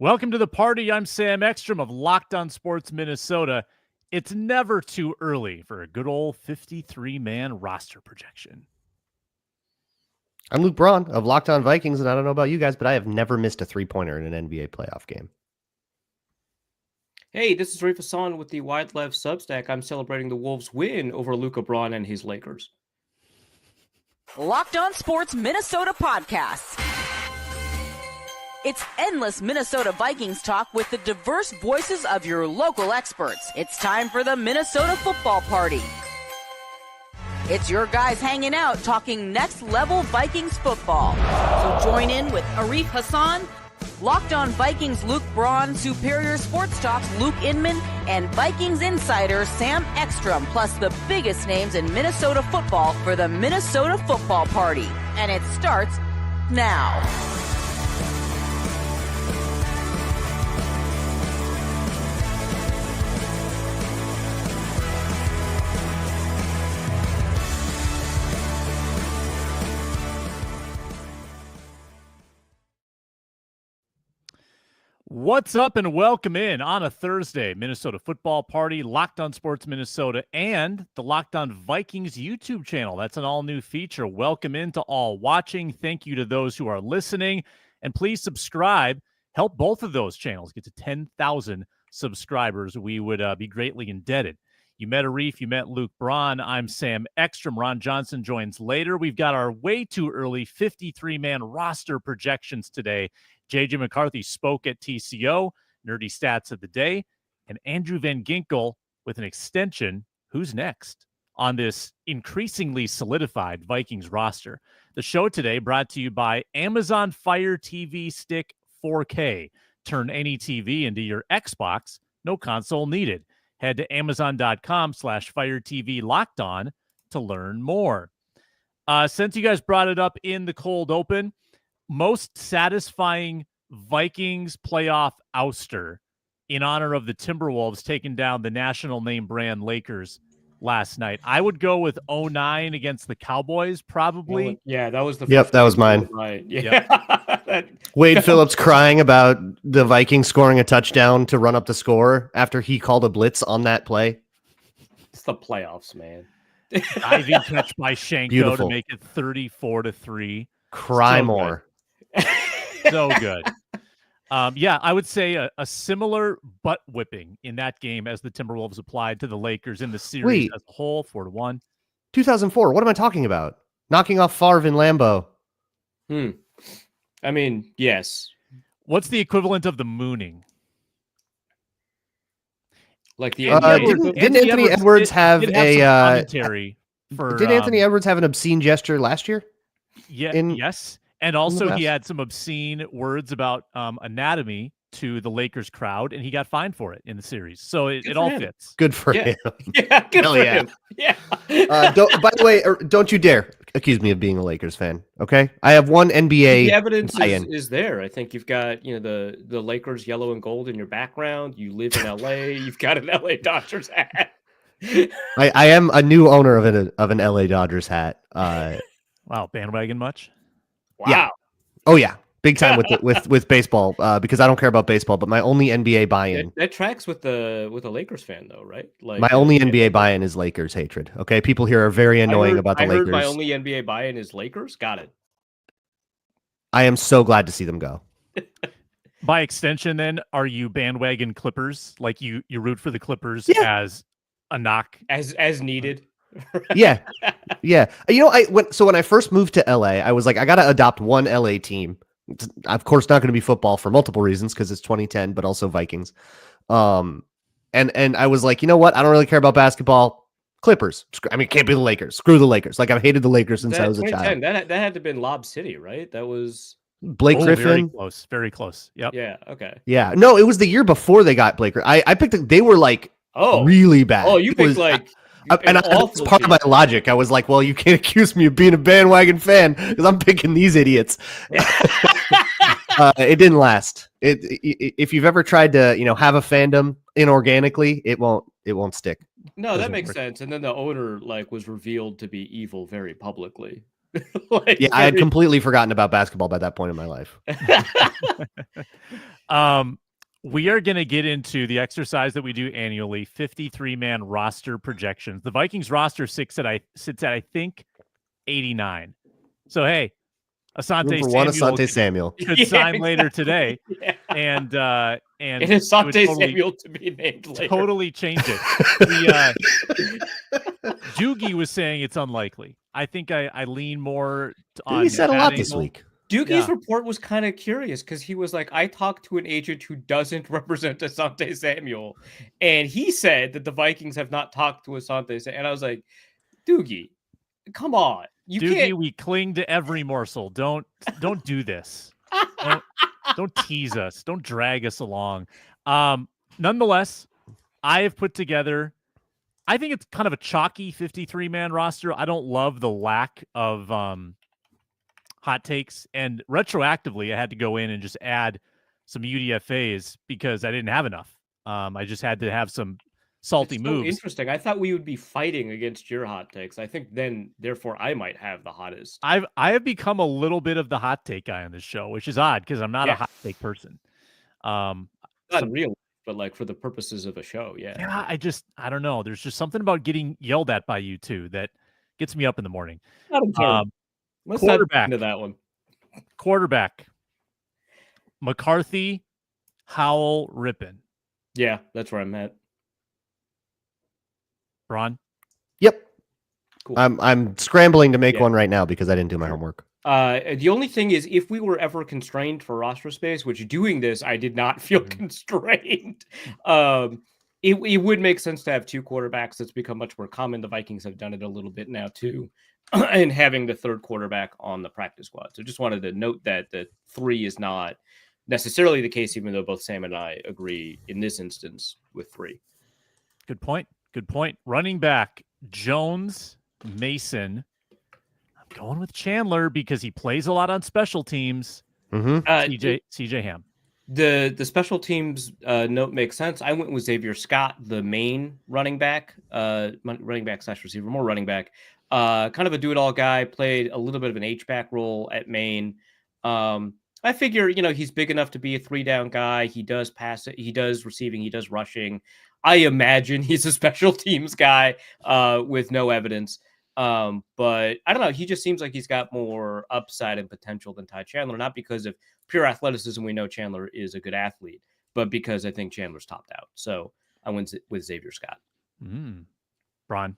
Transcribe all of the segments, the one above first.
Welcome to the party. I'm Sam Ekstrom of Locked On Sports Minnesota. It's never too early for a good old 53-man roster projection. I'm Luke Braun of Locked On Vikings, and I don't know about you guys, but I have never missed a three-pointer in an NBA playoff game. Hey, this is Arif Hasan with the Wide Left Substack. I'm celebrating the Wolves' win over Luka Braun and his Lakers. Locked On Sports Minnesota Podcasts. It's endless Minnesota Vikings talk with the diverse voices of your local experts. It's time for the Minnesota Football Party. It's your guys hanging out talking next level Vikings football. So join in with Arif Hasan, Locked On Vikings Luke Braun, Superior Sports Talks Luke Inman, and Vikings insider Sam Ekstrom, plus the biggest names in Minnesota football for the Minnesota Football Party. And it starts now. What's up and welcome in on a Thursday, Minnesota Football Party, Locked On Sports Minnesota, and the Locked On Vikings YouTube channel. That's an all-new feature. Welcome in to all watching. Thank you to those who are listening. And please subscribe. Help both of those channels get to 10,000 subscribers. We would be greatly indebted. You met Arif, you met Luke Braun. I'm Sam Ekstrom. Ron Johnson joins later. We've got our way too early 53-man roster projections today. J.J. McCarthy spoke at TCO, Nerdy Stats of the Day, and Andrew Van Ginkel with an extension. Who's next on this increasingly solidified Vikings roster? The show today brought to you by Amazon Fire TV Stick 4K. Turn any TV into your Xbox, no console needed. Head to Amazon.com/Fire TV Locked On to learn more. Since you guys brought it up in the cold open, most satisfying Vikings playoff ouster in honor of the Timberwolves taking down the national name brand Lakers last night. I would go with 09 against the Cowboys, probably. Yeah, that was the Yep, that was mine. Right. Yeah. Yep. Wade Phillips crying about the Vikings scoring a touchdown to run up the score after he called a blitz on that play. It's the playoffs, man. Diving catch by Shanko Beautiful. to make it 34-3. Cry So more. So good. I would say a similar butt whipping in that game as the Timberwolves applied to the Lakers in the series as a whole, 4-1. 2004. What am I talking about? Knocking off Favre in Lambeau. I mean, yes. What's the equivalent of the mooning? Like the Didn't Anthony Edwards have some a commentary for? Did Anthony Edwards have an obscene gesture last year? Yeah. in- Yes. And also he past? had some obscene words about anatomy to the Lakers crowd, and he got fined for it in the series. So it all him. fits. Good for Yeah. him. Yeah, good Hell for yeah. him. Yeah. By the way, don't you dare accuse me of being a Lakers fan. Okay, I have one NBA. The evidence buy-in. is there. I think you've got the Lakers yellow and gold in your background. You live in LA. You've got an LA Dodgers hat. I am a new owner of an LA Dodgers hat. Wow, bandwagon much? Wow. Yeah. Oh yeah, big time with baseball because I don't care about baseball. But my only NBA buy-in, That tracks with the Lakers fan though, right? Like my only NBA buy-in is Lakers hatred. Okay, people here are very annoying about the I heard Lakers. my only NBA buy-in is Lakers. Got it. I am so glad to see them go. By extension, then, are you bandwagon Clippers? Like you root for the Clippers as a knock? As needed. Yeah. When I first moved to LA, I was like, I gotta adopt one LA team. It's, of course, not going to be football for multiple reasons because it's 2010, but also Vikings. And I was like, you know what? I don't really care about basketball. Clippers. I mean, it can't be the Lakers. Screw the Lakers. Like I've hated the Lakers since I was a child. That had to have been Lob City, right? That was Blake Griffin. Very close. Yep. Yeah. Okay. Yeah. No, it was the year before they got Blake. I picked. They were like really bad. Oh, you It picked was- like that's part of my logic. I was like, well, you can't accuse me of being a bandwagon fan because I'm picking these idiots. It didn't last. If you've ever tried to, have a fandom inorganically, it won't stick. No, that makes sense. And then the owner was revealed to be evil very publicly. I had completely forgotten about basketball by that point in my life. We are going to get into the exercise that we do annually, 53-man roster projections. The Vikings roster sits at I think 89. So hey, Asante Samuel could Yeah, sign later exactly. today, Yeah. and And it would Asante Samuel to be named later. totally change it. Doogie was saying it's unlikely. I think I lean more on. He said a that lot this angle. week. Doogie's report was kind of curious because he was like, I talked to an agent who doesn't represent Asante Samuel. And he said that the Vikings have not talked to Asante Samuel. And I was like, Doogie, come on. Doogie, we cling to every morsel. Don't do this. Don't tease us. Don't drag us along. Nonetheless, I have put together, I think it's kind of a chalky 53-man roster. I don't love the lack of hot takes, and retroactively I had to go in and just add some UDFAs because I didn't have enough. I just had to have some salty moves. Interesting. I thought we would be fighting against your hot takes. I think then, therefore, I might have the hottest. I have become a little bit of the hot take guy on this show, which is odd because I'm not a hot take person. Not real, but like for the purposes of a show, yeah. Yeah, I don't know. There's just something about getting yelled at by you two that gets me up in the morning. Let's quarterback into that one. Quarterback. McCarthy, Howell, Rippon. Yeah, that's where I'm at. Braun? Yep. Cool. I'm scrambling to make one right now because I didn't do my homework. The only thing is, if we were ever constrained for roster space, which doing this, I did not feel constrained. It would make sense to have two quarterbacks. It's become much more common. The Vikings have done it a little bit now too, and having the third quarterback on the practice squad. So just wanted to note that the three is not necessarily the case, even though both Sam and I agree in this instance with three. Good point. Good point. Running back, Jones, Mason. I'm going with Chandler because he plays a lot on special teams. CJ Ham. The special teams note makes sense. I went with Xavier Scott, the main running back / receiver, more running back. Kind of a do-it-all guy, played a little bit of an H-back role at Maine. I figure, he's big enough to be a 3-down guy. He does pass it. He does receiving. He does rushing. I imagine he's a special teams guy with no evidence. But I don't know. He just seems like he's got more upside and potential than Ty Chandler, not because of pure athleticism. We know Chandler is a good athlete, but because I think Chandler's topped out. So I went with Xavier Scott. Braun.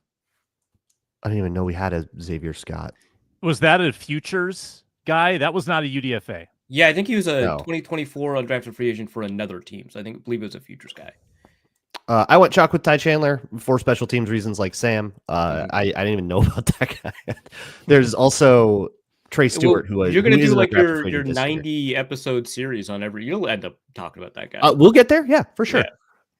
I didn't even know we had a Xavier Scott. Was that a futures guy? That was not a UDFA. Yeah, I think he was a 2024 undrafted free agent for another team. So I believe it was a futures guy. I went chalk with Ty Chandler for special teams reasons like Sam. I didn't even know about that guy. There's also Trey Stewart, who you're going to do like your 90 episode series on every. You'll end up talking about that guy. We'll get there, yeah, for sure.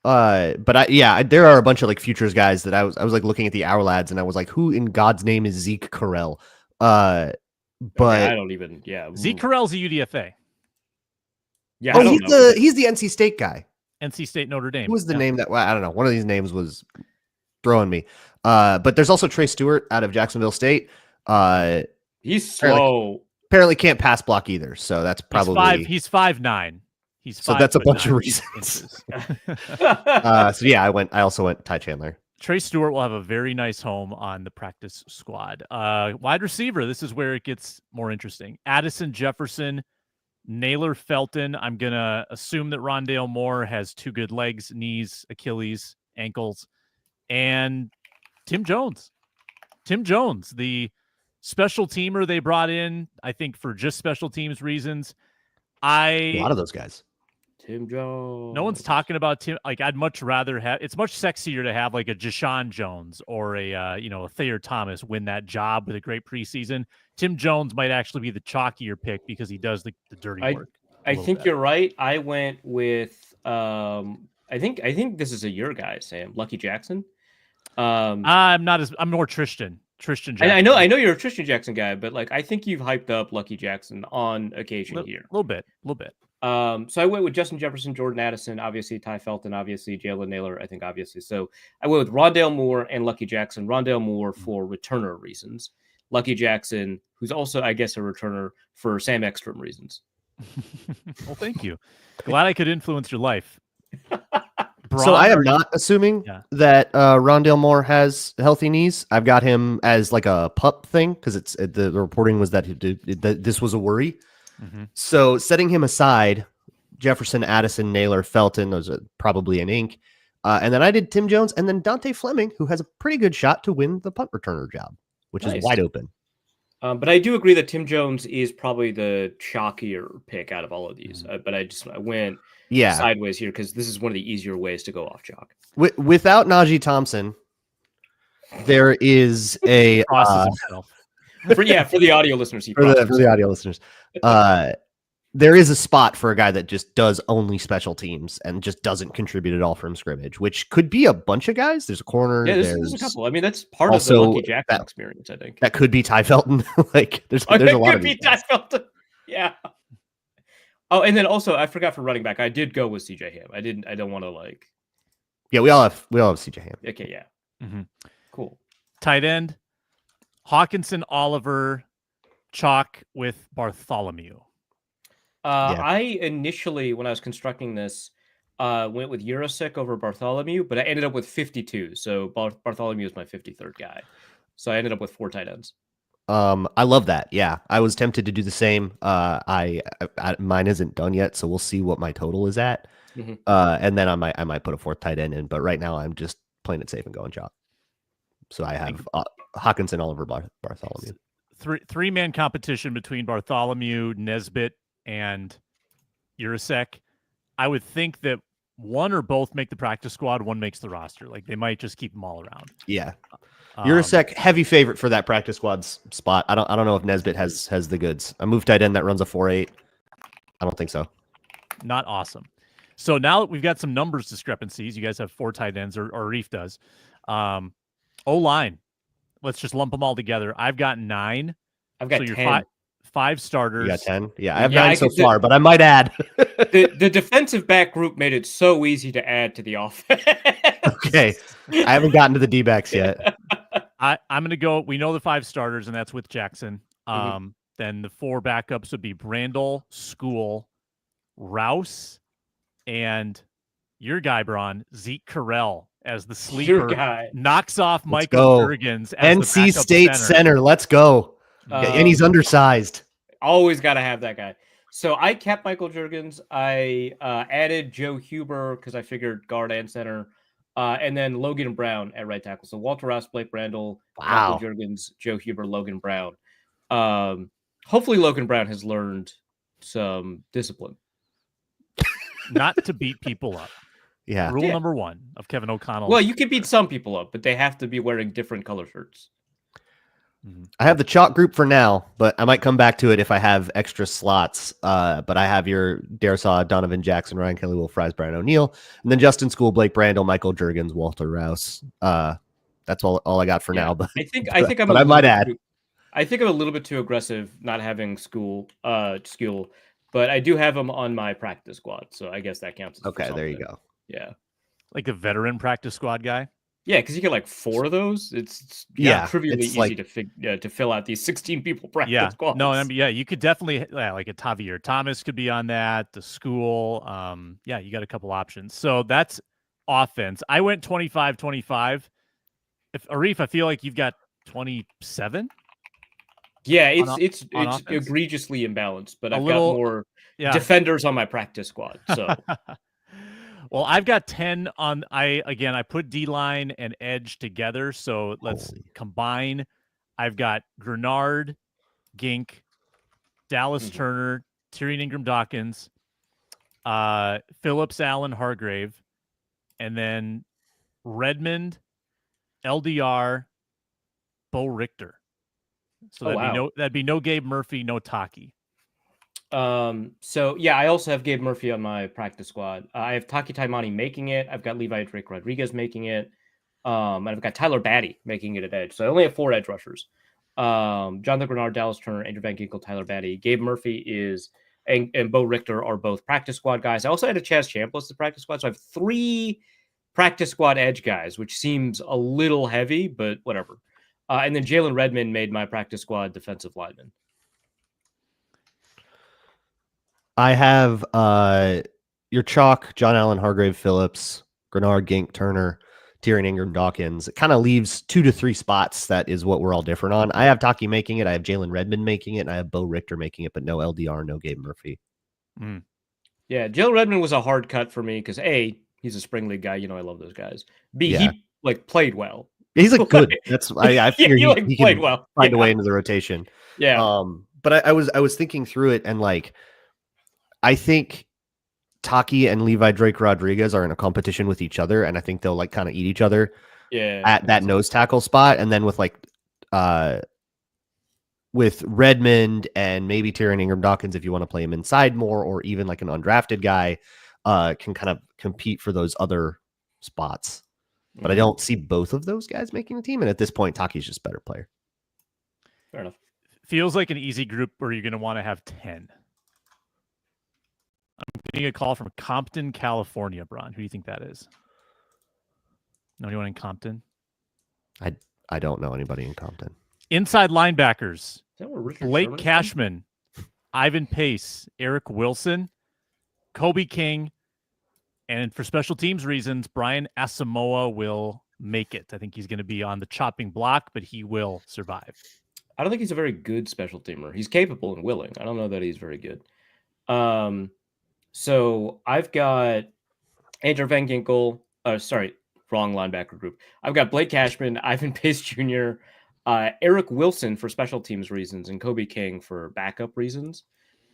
Yeah. There are a bunch of like futures guys that I was like looking at the Hour Lads and I was like, who in God's name is Zeke Correll? But I don't even. Yeah, Zeke Correll's a UDFA. Yeah, he's the NC State guy. NC State Notre Dame. Who was the name that? Well, I don't know. One of these names was throwing me. But there's also Trey Stewart out of Jacksonville State. He's slow. Apparently can't pass block either. So that's probably he's 5'9". So that's a bunch of reasons. I also went Ty Chandler. Trey Stewart will have a very nice home on the practice squad. Wide receiver. This is where it gets more interesting. Addison Jefferson, Naylor Felton. I'm going to assume that Rondale Moore has two good legs, knees, Achilles, ankles, and Tim Jones. Tim Jones, the special teamer they brought in, I think for just special teams reasons. A lot of those guys. Tim Jones. No one's talking about Tim. Like, I'd much rather have. It's much sexier to have like a Jashawn Jones or a Thayer Thomas win that job with a great preseason. Tim Jones might actually be the chalkier pick because he does the dirty work. I think you're right. I went with. I think this is your guy, Sam. Lucky Jackson. I'm more Tristan Jackson. I know you're a Tristan Jackson guy, but like I think you've hyped up Lucky Jackson on occasion here. A little bit. So I went with Justin Jefferson, Jordan Addison, obviously Ty Felton, obviously Jalen Naylor, I think obviously. So I went with Rondale Moore and Lucky Jackson. Rondale Moore for returner reasons. Lucky Jackson, who's also, I guess, a returner for Sam Ekstrom reasons. Well, thank you. Glad I could influence your life. So I am Braun, not assuming Yeah. that Rondale Moore has healthy knees. I've got him as like a pup thing because it's the reporting was that this was a worry. Mhm. So setting him aside, Jefferson, Addison, Naylor, Felton, those are probably an ink. And then I did Tim Jones and then Dante Fleming, who has a pretty good shot to win the punt returner job, which is Nice. wide open. But I do agree that Tim Jones is probably the chalkier pick out of all of these. But I went sideways here because this is one of the easier ways to go off chalk. Without Najee Thompson, there is a crosses himself. For the audio listeners, for the audio listeners. There is a spot for a guy that just does only special teams and just doesn't contribute at all from scrimmage, which could be a bunch of guys. There's a corner. Yeah, there's a couple. I mean, that's part of the Lucky Jackson experience, I think. That could be Ty Felton. Like there's a lot of these guys. Ty Felton. Yeah. Oh, and then also I forgot for running back, I did go with CJ Ham. I don't want to like. Yeah, we all have CJ Ham. Okay, yeah. Mm-hmm. Cool. Tight end, Hawkinson, Oliver, chalk with Bartholomew. I initially, when I was constructing this, went with Urasek over Bartholomew, but I ended up with 52. So Bartholomew is my 53rd guy. So I ended up with 4 tight ends. I love that. Yeah, I was tempted to do the same. I mine isn't done yet, so we'll see what my total is at. Mm-hmm. And then I might put a 4th tight end in, but right now I'm just playing it safe and going chalk. So I have Hawkinson, Oliver, Bartholomew. Three-man competition between Bartholomew, Nesbitt, and Urasek. I would think that one or both make the practice squad, one makes the roster. Like they might just keep them all around. Yeah. Urasek, heavy favorite for that practice squad spot. I don't know if Nesbitt has the goods. A move tight end that runs a 4.8. I don't think so. Not awesome. So now that we've got some numbers discrepancies, you guys have 4 tight ends, or Arif does. O-line. Let's just lump them all together. I've got 9. I've got 10. 5 starters. You got 10? Yeah, I have 9 so far, but I might add. the defensive back group made it so easy to add to the offense. Okay. I haven't gotten to the D-backs yet. I'm going to go. We know the 5 starters, and that's with Jackson. Then the 4 backups would be Brandel, School, Rouse, and your guy, Braun, Zeke Carell as the sleeper. Knocks off Michael Jurgens as NC the State center. Let's go. And he's undersized. Always got to have that guy. So I kept Michael Jurgens. I added Joe Huber because I figured guard and center. And then Logan Brown at right tackle. So Walter Rouse, Blake Brandel, Michael Jurgens, Joe Huber, Logan Brown. Hopefully Logan Brown has learned some discipline. Not to beat people up. Yeah. Rule number 1 of Kevin O'Connell. Well, you can beat some people up, but they have to be wearing different color shirts. I have the chalk group for now, but I might come back to it if I have extra slots. But I have your Darisaw, Donovan Jackson, Ryan Kelly, Will Fries, Brian O'Neill, and then Justin School, Blake Brandel, Michael Jurgens, Walter Rouse. That's all I got for now. But I might add. I think I'm a little bit too aggressive not having School, but I do have him on my practice squad, so I guess that counts. Okay, there you go. Yeah, like a veteran practice squad guy. Yeah, because you get like 4 of those. It's trivially easy to fill out these 16 people practice squads. No, I mean, you could definitely like a Tavier Thomas could be on that. The School, you got a couple options. So that's offense. I went 25-25. If Arif, I feel like you've got 27. Yeah, it's egregiously imbalanced, but I've got more defenders on my practice squad. So. Well, I've got 10 on. I put D-line and edge together, so let's combine. I've got Grenard, Gink, Dallas Turner, Tyrion Ingram-Dawkins, Phillips, Allen, Hargrave, and then Redmond, LDR, Bo Richter. So that'd be no Gabe Murphy, no Taki. I also have Gabe Murphy on my practice squad. I have Taki Taimani making it. I've got Levi Drake Rodriguez making it. And I've got Tyler Batty making it at edge. So I only have 4 edge rushers. Jonathan Grenard, Dallas Turner, Andrew Van Ginkel, Tyler Batty. Gabe Murphy and Bo Richter are both practice squad guys. I also had a Chaz Chambliss the practice squad. So I have 3 practice squad edge guys, which seems a little heavy, but whatever. And then Jalen Redmond made my practice squad defensive lineman. I have your chalk, John Allen, Hargrave, Phillips, Grenard, Gink, Turner, Tyrion Ingram, Dawkins. It kind of leaves 2 to 3 spots. That is what we're all different on. I have Taki making it. I have Jalen Redmond making it. And I have Bo Richter making it, but no LDR, no Gabe Murphy. Yeah, Jalen Redmond was a hard cut for me because A, he's a spring league guy. I love those guys. B, he played well. He's like good. That's I figure he played can well. find a way into the rotation. Yeah. But I was thinking through it, and like I think Taki and Levi Drake Rodriguez are in a competition with each other, and I think they'll like kind of eat each other at that nose tackle spot. And then with with Redmond and maybe Tyrion Ingram Dawkins, if you want to play him inside more, or even like an undrafted guy, can kind of compete for those other spots. But I don't see both of those guys making the team. And at this point, Taki's just a better player. Fair enough. Feels like an easy group where you're going to want to have 10. I'm getting a call from Compton, California, Braun. Who do you think that is? Know anyone in Compton? I don't know anybody in Compton. Inside linebackers. Is that where Richard Blake Sherman's Cashman, Ivan Pace, Eric Wilson, Kobe King, and for special teams reasons, Brian Asamoah will make it. I think he's going to be on the chopping block, but he will survive. I don't think he's a very good special teamer. He's capable and willing. I don't know that he's very good. So I've got Andrew Van Ginkel. Wrong linebacker group. I've got Blake Cashman, Ivan Pace Jr., Eric Wilson for special teams reasons, and Kobe King for backup reasons.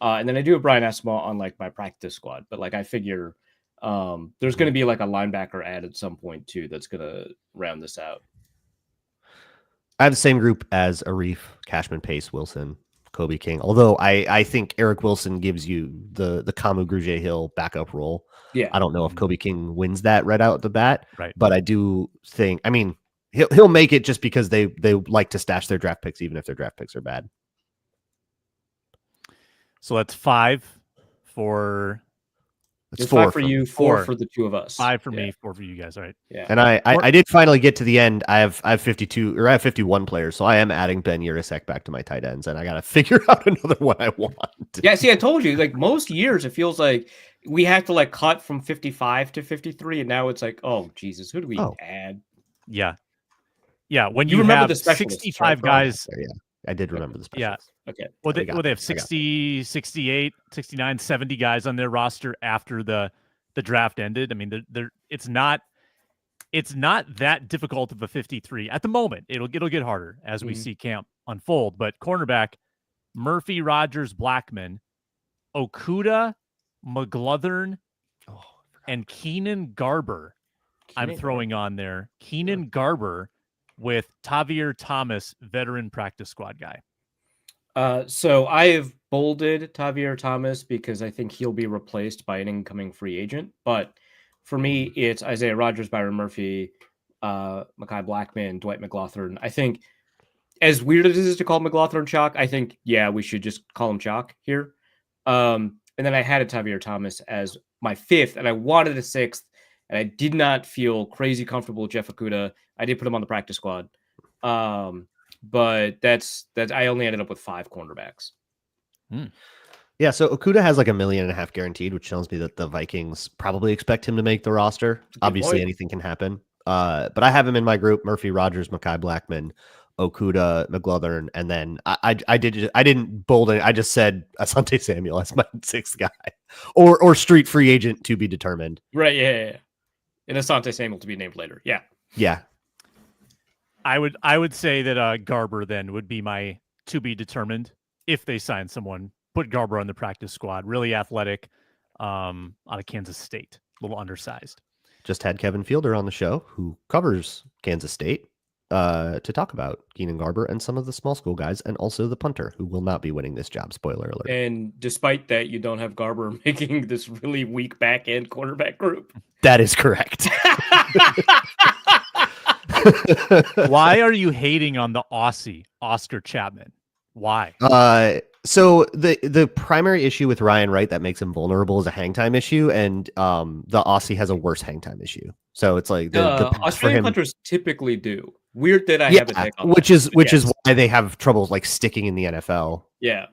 And then I do have Brian Asamoah on like my practice squad, but like I figure there's going to be like a linebacker add at some point too that's going to round this out. I have the same group as Arif, Cashman, Pace, Wilson, Kobe King. Although I think Eric Wilson gives you the Kamu Grugier Hill backup role. Yeah, I don't know if Kobe King wins that right out the bat, right? But I do think, I mean, he'll make it just because they like to stash their draft picks, even if their draft picks are bad. So that's 5 for. It's 4 for you, 4 for the two of us. 5 for me, 4 for you guys. All right. Yeah. And I did finally get to the end. I have 51 players, so I am adding Ben Urasek back to my tight ends, and I got to figure out another one I want. Yeah, see, I told you, like most years, it feels like we have to like cut from 55 to 53, and now it's like, oh Jesus, who do we add? Yeah. When you remember have the 65 guys. Yeah, I did remember the specials. Yeah. Okay. Well, they have 60, 68, 69, 70 guys on their roster after the draft ended. I mean, it's not that difficult of a 53 at the moment. It'll get harder as we see camp unfold. But cornerback, Murphy, Rogers, Blackman, Okuda, McGlothern, and Keenan Garber. I'm throwing on there. Keenan Garber with Tavier Thomas, veteran practice squad guy. So I have bolded Tavier Thomas because I think he'll be replaced by an incoming free agent. But for me, it's Isaiah Rodgers, Byron Murphy, Mekhi Blackman, Dwight McGlothern. I think, as weird as it is to call McGlothern Chalk, I think, we should just call him Chalk here. And then I had a Tavier Thomas as my 5th, and I wanted a 6th, and I did not feel crazy comfortable with Jeff Okudah. I did put him on the practice squad. But that's I only ended up with 5 cornerbacks. Yeah, so Okudah has like $1.5 million guaranteed, which tells me that the Vikings probably expect him to make the roster. Obviously, anything can happen. But I have him in my group: Murphy, Rogers, Mekhi Blackman, Okudah, McGlothern, and then I didn't bold it. I just said Asante Samuel as my 6th guy, or street free agent to be determined. Right? Yeah. And Asante Samuel to be named later. Yeah. Yeah. I would say that Garber then would be my to be determined if they sign someone. Put Garber on the practice squad. Really athletic, out of Kansas State. A little undersized. Just had Kevin Fielder on the show, who covers Kansas State, to talk about Keenan Garber and some of the small school guys, and also the punter, who will not be winning this job. Spoiler alert. And despite that, you don't have Garber making this really weak back end quarterback group. That is correct. Why are you hating on the Aussie, Oscar Chapman? Why? So the primary issue with Ryan Wright that makes him vulnerable is a hang time issue, and the Aussie has a worse hang time issue. So it's like the Australian punters typically do. Weird that I have a take on which is why they have trouble like sticking in the NFL. Yeah.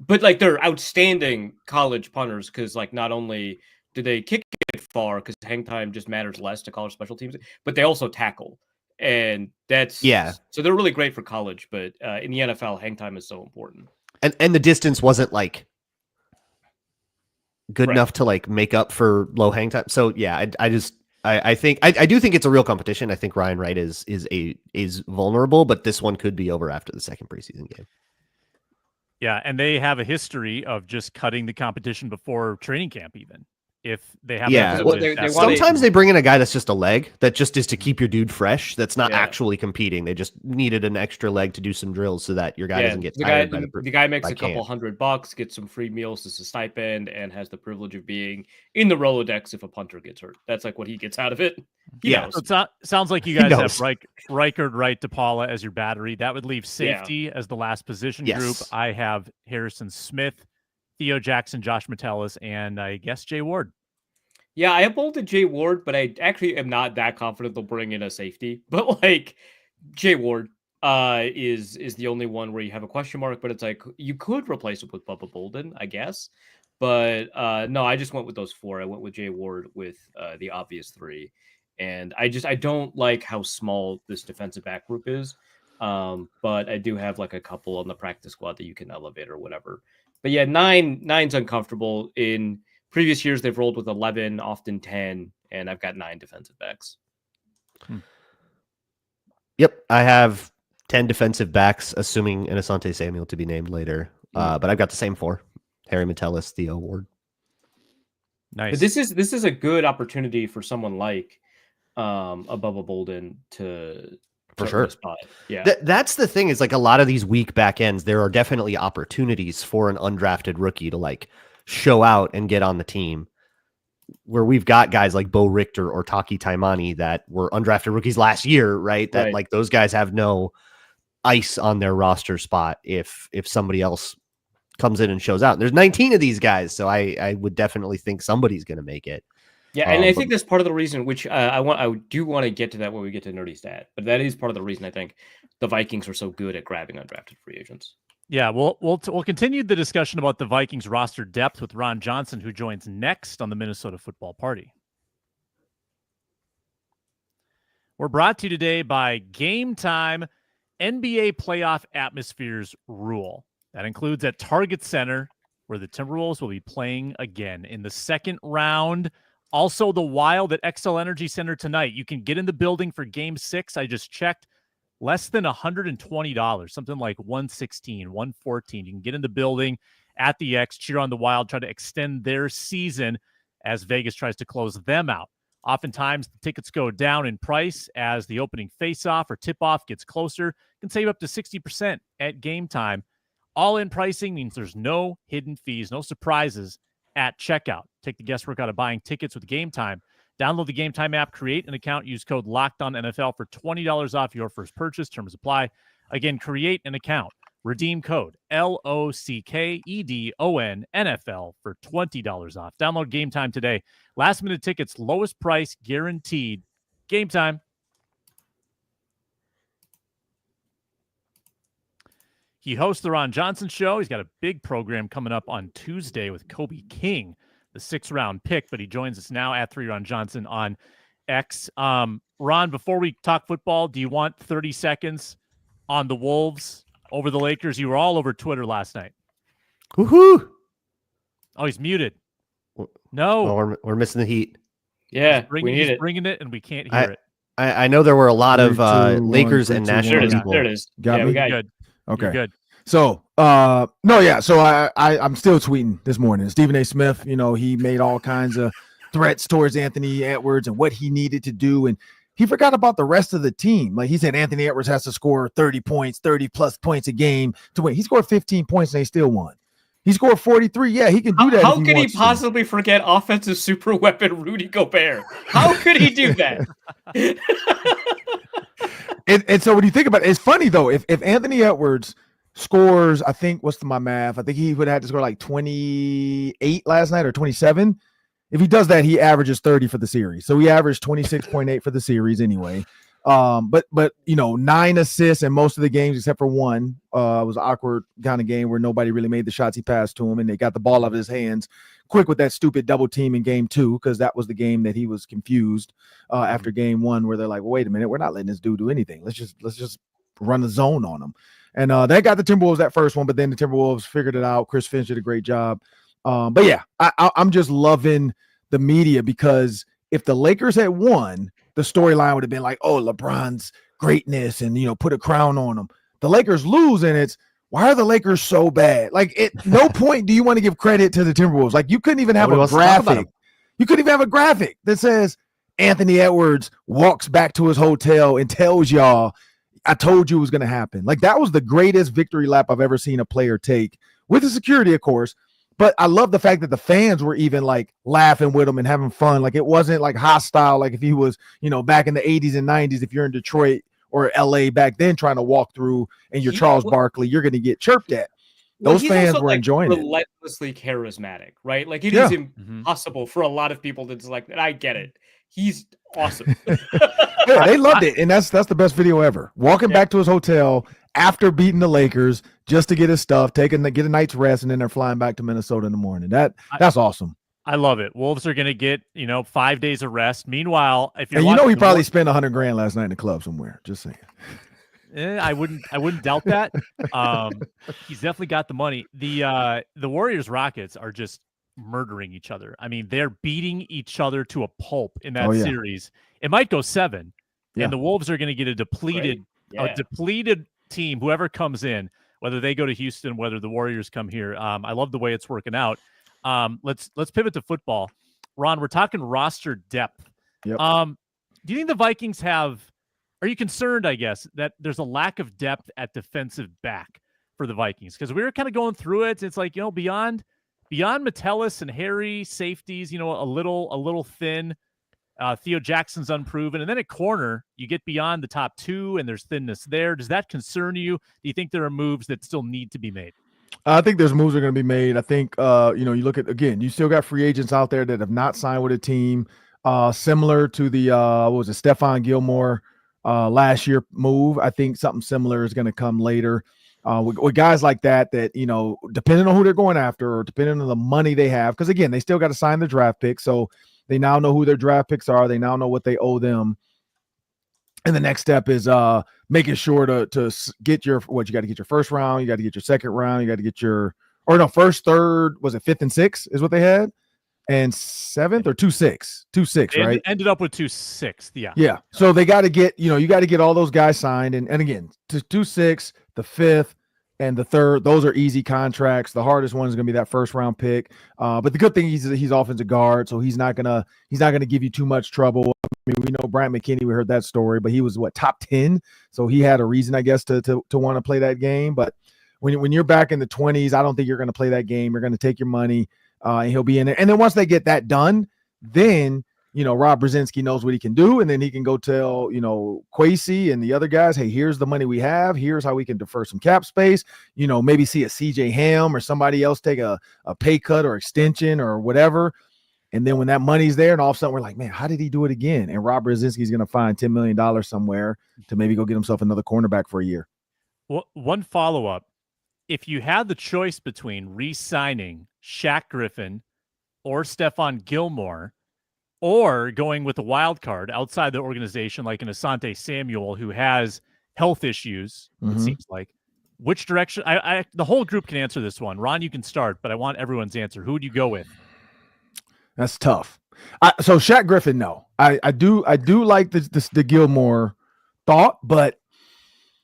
but like they're outstanding college punters because like not only do they kick it far because hang time just matters less to college special teams, but they also tackle, and that's so they're really great for college. But in the NFL, hang time is so important, and the distance wasn't like good enough to like make up for low hang time. So yeah, I think I do think it's a real competition. I think Ryan Wright is vulnerable, but this one could be over after the second preseason game. Yeah, and they have a history of just cutting the competition before training camp, even if they have. Sometimes they bring in a guy that's just a leg that just is to keep your dude fresh. That's not actually competing. They just needed an extra leg to do some drills so that your guy doesn't get tired. The guy makes a couple $100, gets some free meals as a stipend, and has the privilege of being in the Rolodex if a punter gets hurt. That's like what he gets out of it. He knows. So it sounds like you guys have Reichard, Wright, DePaula as your battery. That would leave safety as the last position group. I have Harrison Smith, Theo Jackson, Josh Metellus, and I guess Jay Ward. Yeah, I have bolted Jay Ward, but I actually am not that confident they'll bring in a safety. But like Jay Ward is the only one where you have a question mark, but it's like you could replace it with Bubba Bolden, I guess. But no, I just went with those four. I went with Jay Ward with the obvious three. And I don't like how small this defensive back group is. But I do have like a couple on the practice squad that you can elevate or whatever. But yeah, nine's uncomfortable. In previous years, they've rolled with 11, often 10, and I've got 9 defensive backs. Yep, I have 10 defensive backs, assuming an Asante Samuel to be named later. But I've got the same 4: Harry Metellus, Theo Ward. Nice. But this is a good opportunity for someone like a Bubba Bolden to for sure. Spot. Yeah, that's the thing is like a lot of these weak back ends, there are definitely opportunities for an undrafted rookie to like show out and get on the team. Where we've got guys like Bo Richter or Taki Taimani that were undrafted rookies last year, right? That like those guys have no ice on their roster spot if somebody else comes in and shows out. And there's 19 of these guys, so I would definitely think somebody's going to make it. Yeah, and I think that's part of the reason, which I do want to get to that when we get to Nerdy Stat, but that is part of the reason I think the Vikings are so good at grabbing undrafted free agents. Yeah, we'll continue the discussion about the Vikings roster depth with Ron Johnson, who joins next on the Minnesota Football Party. We're brought to you today by Game Time. NBA playoff atmospheres rule. That includes at Target Center, where the Timberwolves will be playing again in the second round. Also, the Wild at XL Energy Center tonight. You can get in the building for Game 6. I just checked. Less than $120, something like $116, $114. You can get in the building at the X, cheer on the Wild, try to extend their season as Vegas tries to close them out. Oftentimes, the tickets go down in price as the opening face-off or tip-off gets closer. You can save up to 60% at Game Time. All-in pricing means there's no hidden fees, no surprises at checkout. Take the guesswork out of buying tickets with Game Time. Download the Game Time app, create an account, use code LOCKEDONNFL for $20 off your first purchase. Terms apply. Again, create an account. Redeem code LOCKEDONNFL for $20 off. Download Game Time today. Last minute tickets, lowest price guaranteed. Game Time. He hosts the Ron Johnson Show. He's got a big program coming up on Tuesday with Kobe King, the 6th-round pick, but he joins us now at 3Ron Johnson on X. Ron, before we talk football, do you want 30 seconds on the Wolves over the Lakers? You were all over Twitter last night. Woohoo! Oh, he's muted. No. Oh, we're missing the heat. Yeah, we need it. Bringing it, and we can't hear it. I know there were a lot of Lakers and Nationals people. There it is. Got me? We got good. Okay. You're good. So, So I'm still tweeting this morning. Stephen A. Smith, he made all kinds of threats towards Anthony Edwards and what he needed to do. And he forgot about the rest of the team. Like he said, Anthony Edwards has to score 30 points, 30 plus points a game to win. He scored 15 points and they still won. He scored 43. Yeah, he can do that. How could he possibly forget offensive super weapon Rudy Gobert? How could he do that? and so when you think about it, it's funny though, if Anthony Edwards scores, I think, my math? I think he would have had to score like 28 last night or 27. If he does that, he averages 30 for the series. So he averaged 26.8 for the series anyway. But 9 assists in most of the games except for one. It was an awkward kind of game where nobody really made the shots he passed to him, and they got the ball out of his hands quick with that stupid double team in game 2, because that was the game that he was confused after game 1, where they're like, well, wait a minute, we're not letting this dude do anything. Let's just run the zone on him. And that got the Timberwolves that first one, but then the Timberwolves figured it out. Chris Finch did a great job. But yeah, I'm just loving the media, because if the Lakers had won, the storyline would have been like, oh, LeBron's greatness and, put a crown on him. The Lakers lose, and it's, why are the Lakers so bad? Like, at no point do you want to give credit to the Timberwolves. Like, you couldn't even have a graphic. You couldn't even have a graphic that says Anthony Edwards walks back to his hotel and tells y'all, I told you it was going to happen. Like, that was the greatest victory lap I've ever seen a player take, with the security, of course. But I love the fact that the fans were even like laughing with him and having fun. Like, it wasn't like hostile. Like if he was, back in the 80s and 90s, if you're in Detroit or LA back then trying to walk through and you're Charles Barkley, you're going to get chirped at. Those fans were enjoying it. Relentlessly charismatic, right? Like, it is impossible for a lot of people to dislike that. I get it. He's awesome. Yeah, they loved it. And that's the best video ever. Walking back to his hotel after beating the Lakers just to get his stuff, get a night's rest, and then they're flying back to Minnesota in the morning. That's awesome. I love it. Wolves are going to get, 5 days of rest. Meanwhile, if you're he probably spent $100,000 last night in the club somewhere. Just saying. I wouldn't doubt that. He's definitely got the money. The Warriors Rockets are just murdering each other. I mean, they're beating each other to a pulp in that series. It might go 7, and the Wolves are going to get a depleted team. Whoever comes in, whether they go to Houston, whether the Warriors come here. I love the way it's working out. Let's pivot to football. Ron, we're talking roster depth. Yep. Do you think the Vikings are you concerned, I guess, that there's a lack of depth at defensive back for the Vikings? Because we were kind of going through it. It's like, beyond Metellus and Harry, safeties, a little thin. Theo Jackson's unproven. And then at corner, you get beyond the top 2 and there's thinness there. Does that concern you? Do you think there are moves that still need to be made? I think there's moves that are going to be made. I think, you look at, again, you still got free agents out there that have not signed with a team, similar to the, Stephon Gilmore last year move. I think something similar is going to come later with guys like that, depending on who they're going after or depending on the money they have. Because, again, they still got to sign the draft pick. So they now know who their draft picks are. They now know what they owe them. And the next step is making sure to get you got to get your first round, you got to get your second round, you got to get first, third, was it 5th and 6th is what they had? And 7th or 2-6, right? Ended up with 2-6. Yeah. Yeah. So they got to get, you got to get all those guys signed. And again, 2-6, the 5th, and the 3rd, those are easy contracts. The hardest one is going to be that first round pick. But the good thing is he's offensive guard, so he's not gonna give you too much trouble. I mean, we know Bryant McKinney. We heard that story, but he was top 10, so he had a reason, I guess, to want to play that game. But when you're back in the 20s, I don't think you're going to play that game. You're going to take your money, and he'll be in there. And then once they get that done, then Rob Brzezinski knows what he can do, and then he can go tell, Kwesi and the other guys, hey, here's the money we have. Here's how we can defer some cap space. Maybe see a CJ Ham or somebody else take a pay cut or extension or whatever. And then when that money's there, and all of a sudden we're like, man, how did he do it again? And Rob Brzezinski is going to find $10 million somewhere to maybe go get himself another cornerback for a year. Well, one follow-up. If you had the choice between re-signing Shaq Griffin or Stephon Gilmore, or going with a wild card outside the organization like an Asante Samuel who has health issues, it seems like. Which direction? The whole group can answer this one. Ron, you can start, but I want everyone's answer. Who would you go with? That's tough. So Shaq Griffin, no. I do like the Gilmore thought, but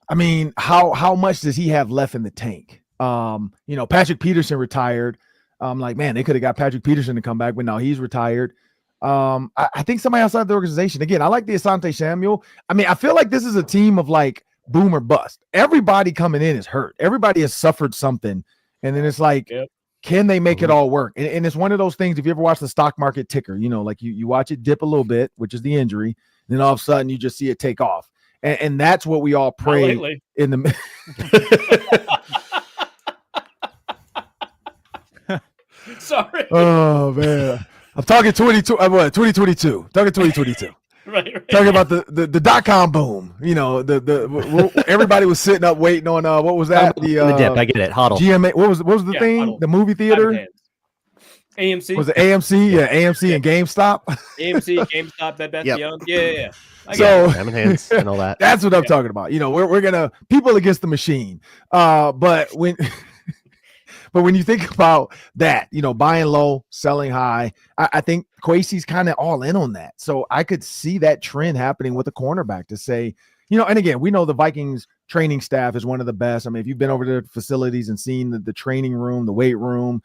I mean, how much does he have left in the tank? Patrick Peterson retired. I'm like, man, they could have got Patrick Peterson to come back, but no, he's retired. I think somebody outside the organization. Again, I like the Asante Samuel. I mean, I feel like this is a team of like boom or bust. Everybody coming in is hurt. Everybody has suffered something. And then it's like, can they make it all work? And it's one of those things, if you ever watch the stock market ticker, like you watch it dip a little bit, which is the injury. Then all of a sudden you just see it take off. And that's what we all pray in the Sorry. Oh man. I'm talking 2022. Talking 2022. Right. Talking about the dot-com boom. Everybody was sitting up waiting on what was that? The dip. I get it. Huddle. GMA. What was the thing? Huddle. The movie theater? AMC. Was it AMC? Yeah, AMC and GameStop. AMC, GameStop, Bed Bath Yep. Beyond. Yeah. So Ham and hands and all that. that's what I'm talking about. We're gonna people against the machine. But when you think about that, buying low, selling high, I think Kwesi's kind of all in on that. So I could see that trend happening with a cornerback to say, and again, we know the Vikings training staff is one of the best. I mean, if you've been over to their facilities and seen the training room, the weight room,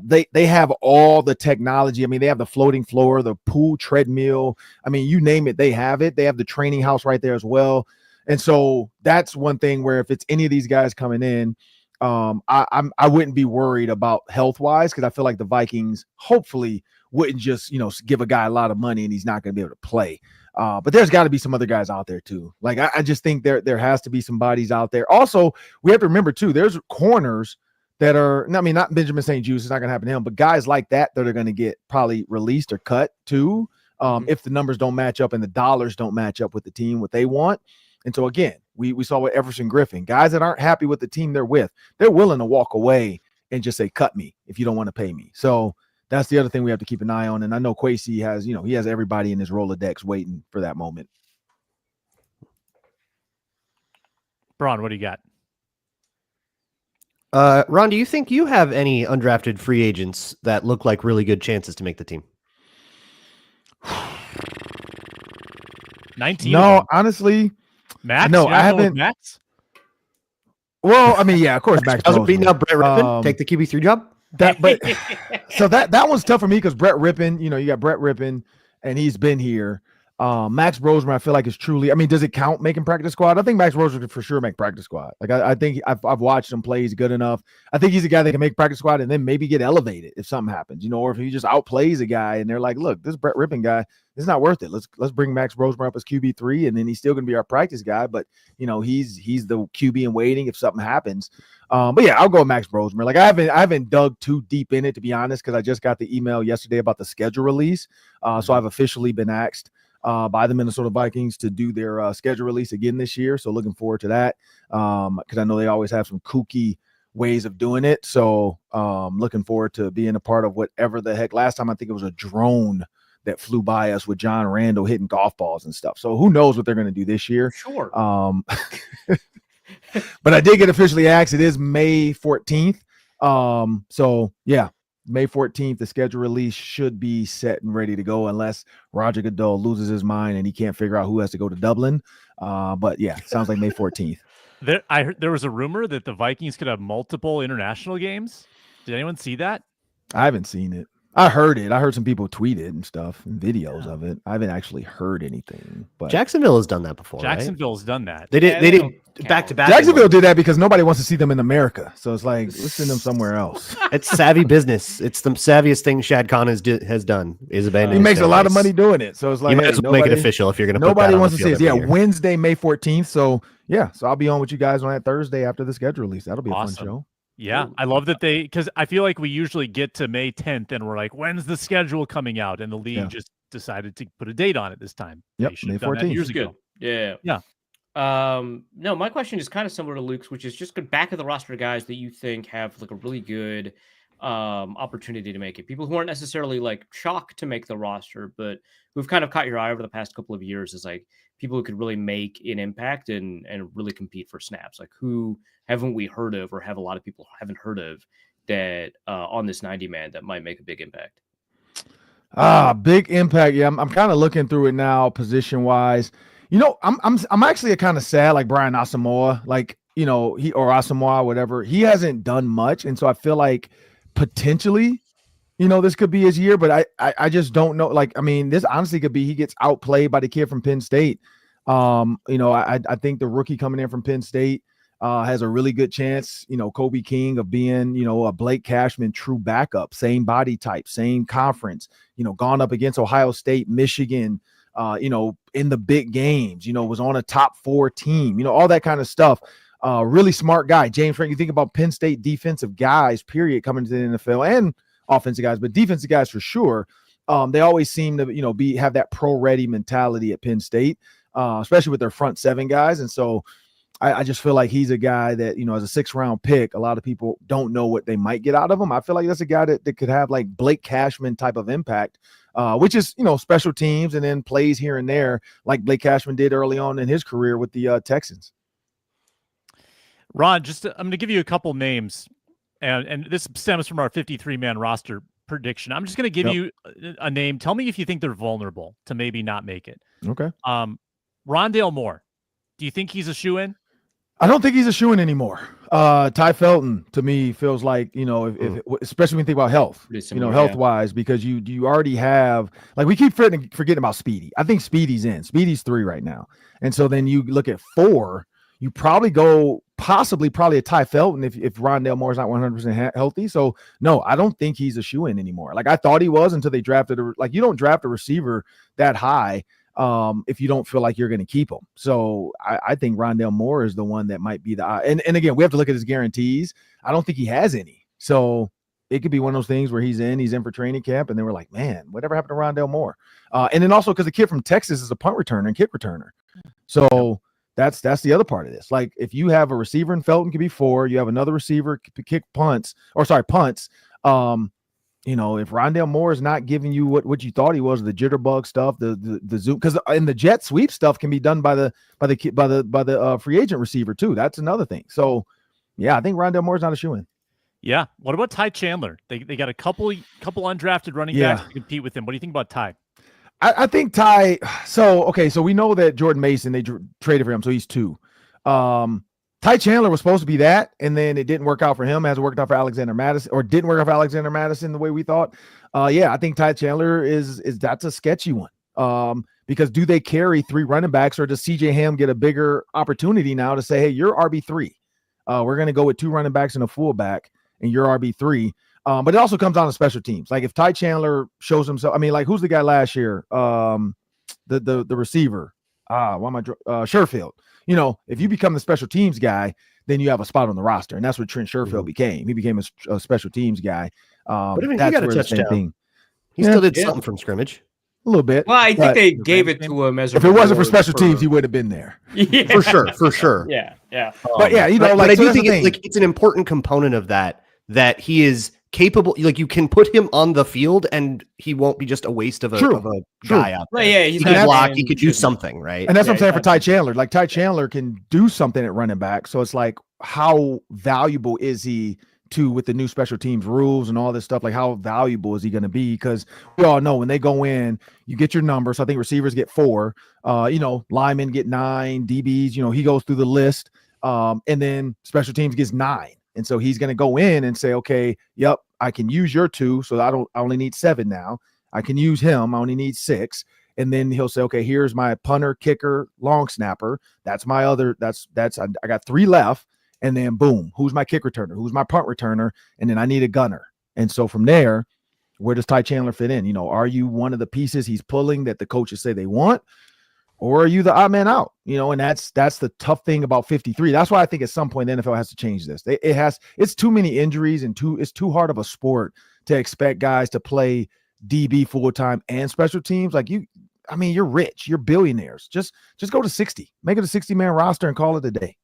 they have all the technology. I mean, they have the floating floor, the pool, treadmill. I mean, you name it, they have it. They have the training house right there as well. And so that's one thing where if it's any of these guys coming in, I wouldn't be worried about health wise, because I feel like the Vikings hopefully wouldn't just give a guy a lot of money and he's not going to be able to play. But there's got to be some other guys out there too. Like I just think there has to be some bodies out there. Also, we have to remember too, there's corners that are, I mean, not Benjamin St. Juice, it's not going to happen to him, but guys like that are going to get probably released or cut too, if the numbers don't match up and the dollars don't match up with the team, what they want. And so again, we saw with Everson Griffin, guys that aren't happy with the team they're with, they're willing to walk away and just say, cut me if you don't want to pay me. So that's the other thing we have to keep an eye on. And I know Kwesi has, he has everybody in his Rolodex waiting for that moment. Braun, what do you got? Ron, do you think you have any undrafted free agents that look like really good chances to make the team? 19. No, honestly, Max? No, I haven't. Max? Well, I mean, yeah, of course, Max Doesn't beat Brosman. up Brett Rippon, take the QB3 job. So that one's tough for me because Brett Rippon, you got Brett Rippon, and he's been here. Max Brosman, I feel like is truly. I mean, does it count making practice squad? I think Max Brosman could for sure make practice squad. Like I think I've watched him play. He's good enough. I think he's a guy that can make practice squad and then maybe get elevated if something happens, or if he just outplays a guy and they're like, look, this Brett Rippon guy, it's not worth it. Let's bring Max Brosman up as QB3, and then he's still gonna be our practice guy, but he's the QB in waiting if something happens. But yeah, I'll go with Max Brosman. Like I haven't dug too deep in it, to be honest, because I just got the email yesterday about the schedule release. So I've officially been asked by the Minnesota Vikings to do their schedule release again this year. So looking forward to that, because I know they always have some kooky ways of doing it. So looking forward to being a part of whatever the heck. Last time I think it was a drone that flew by us with John Randall hitting golf balls and stuff. So who knows what they're going to do this year. Sure. But I did get officially asked. It is May 14th. So yeah, May 14th, the schedule release should be set and ready to go unless Roger Goodell loses his mind and he can't figure out who has to go to Dublin. But yeah, sounds like May 14th. I heard there was a rumor that the Vikings could have multiple international games. Did anyone see that? I haven't seen it. I heard it. I heard some people tweet it and stuff and videos of it. I haven't actually heard anything. But Jacksonville has done that before. Jacksonville's done that. They did. Yeah, They they did don't back to count. back. Jacksonville did that because nobody wants to see them in America. So it's like, let's send them somewhere else. It's savvy business. It's the savviest thing Shad Khan has done. Is abandon. He makes a lot of money doing it. So it's like, You might hey, as well make it official if you're going to. Nobody wants to see it. it. Yeah, Wednesday, May 14th. So yeah, so I'll be on with you guys on that Thursday after the schedule release. That'll be a fun show. Yeah, I love that because I feel like we usually get to May 10th and we're like, when's the schedule coming out? And the league just decided to put a date on it this time. Yep, They should May have done that 14th. years Good. ago. Yeah. No, my question is kind of similar to Luke's, which is just go back of the roster guys that you think have like a really good opportunity to make it. People who aren't necessarily like chalk to make the roster, but who've kind of caught your eye over the past couple of years as like people who could really make an impact and really compete for snaps. Like who haven't we heard of, or have a lot of people haven't heard of that on this 90-man that might make a big impact? Big impact. Yeah, I'm kind of looking through it now, position wise. I'm actually kind of sad, like Brian Asamoah, like he or Asamoah, whatever. He hasn't done much, and so I feel like potentially, this could be his year. But I just don't know. Like, I mean, this honestly could be he gets outplayed by the kid from Penn State. I think the rookie coming in from Penn State has a really good chance, Kobe King, of being, a Blake Cashman true backup, same body type, same conference, gone up against Ohio State, Michigan, in the big games, was on a top 4 team, all that kind of stuff. Really smart guy. James Frank, you think about Penn State defensive guys, period, coming to the NFL, and offensive guys, but defensive guys for sure. They always seem to, have that pro-ready mentality at Penn State, especially with their front seven guys. And so I just feel like he's a guy that, as a 6th-round pick, a lot of people don't know what they might get out of him. I feel like that's a guy that could have like Blake Cashman type of impact, which is, special teams and then plays here and there like Blake Cashman did early on in his career with the Texans. Ron, I'm going to give you a couple names, and this stems from our 53-man roster prediction. I'm just going to give you a name. Tell me if you think they're vulnerable to maybe not make it. Okay. Rondale Moore. Do you think he's a shoo-in? I don't think he's a shoo-in anymore. Ty Felton to me feels like, if especially when you think about health, health-wise, because you already have, like, we keep forgetting about Speedy. I think Speedy's in. Speedy's 3 right now. And so then you look at 4, you probably go probably a Ty Felton if Rondale Moore's not 100% healthy. So no, I don't think he's a shoo-in anymore. Like I thought he was until they drafted you don't draft a receiver that high if you don't feel like you're going to keep him. So I think Rondale Moore is the one that might be and again, we have to look at his guarantees. I don't think he has any. So it could be one of those things where he's in for training camp and then we're like, man, whatever happened to Rondale Moore? And then also because the kid from Texas is a punt returner and kick returner. So that's the other part of this. Like if you have a receiver in Felton could be 4, you have another receiver kick punts. If Rondale Moore is not giving you what you thought he was, the jitterbug stuff, the zoom, because in the jet sweep stuff can be done by the free agent receiver too. That's another thing. So yeah, I think Rondale Moore is not a shoo-in. Yeah. What about Ty Chandler? They got a couple undrafted running backs to compete with him. What do you think about Ty? I think Ty. So we know that Jordan Mason, they traded for him, so he's 2. Ty Chandler was supposed to be that, and then it didn't work out for him. It hasn't worked out for Alexander Madison, or didn't work out for Alexander Madison the way we thought. I think Ty Chandler that's a sketchy one. Because do they carry 3 running backs, or does CJ Ham get a bigger opportunity now to say, hey, you're RB3. We're going to go with 2 running backs and a fullback, and you're RB3. But it also comes down to special teams. Like if Ty Chandler shows himself, who's the guy last year? The receiver. Sherfield. If you become the special teams guy, then you have a spot on the roster, and that's what Trent Sherfield became. He became a special teams guy. But he got a touchdown. He still did something from scrimmage. A little bit. Well, I think they gave it to him as if it wasn't for special teams, he would have been there. Yeah. For sure. Yeah. But yeah, but I do think it's an important component of that he is capable. Like you can put him on the field and he won't be just a waste of a guy out there. Right, yeah, he can block, he could do something, right? And that's what I'm saying for Ty Chandler. Like Ty Chandler can do something at running back. So it's like, how valuable is he with the new special teams rules and all this stuff? Like how valuable is he going to be? Because we all know when they go in, you get your numbers. So I think receivers get 4, linemen get 9, DBs, he goes through the list. And then special teams gets 9. And so he's going to go in and say, okay, yep, I can use your 2. So I only need 7 now. I can use him. I only need 6. And then he'll say, okay, here's my punter, kicker, long snapper. That's my other, I got 3 left. And then boom, who's my kick returner? Who's my punt returner? And then I need a gunner. And so from there, where does Ty Chandler fit in? Are you one of the pieces he's pulling that the coaches say they want? Or are you the odd man out? And that's the tough thing about 53. That's why I think at some point the NFL has to change this. It's too many injuries and it's too hard of a sport to expect guys to play DB full time and special teams. Like you're rich, you're billionaires. Just go to 60, make it a 60-man roster and call it a day.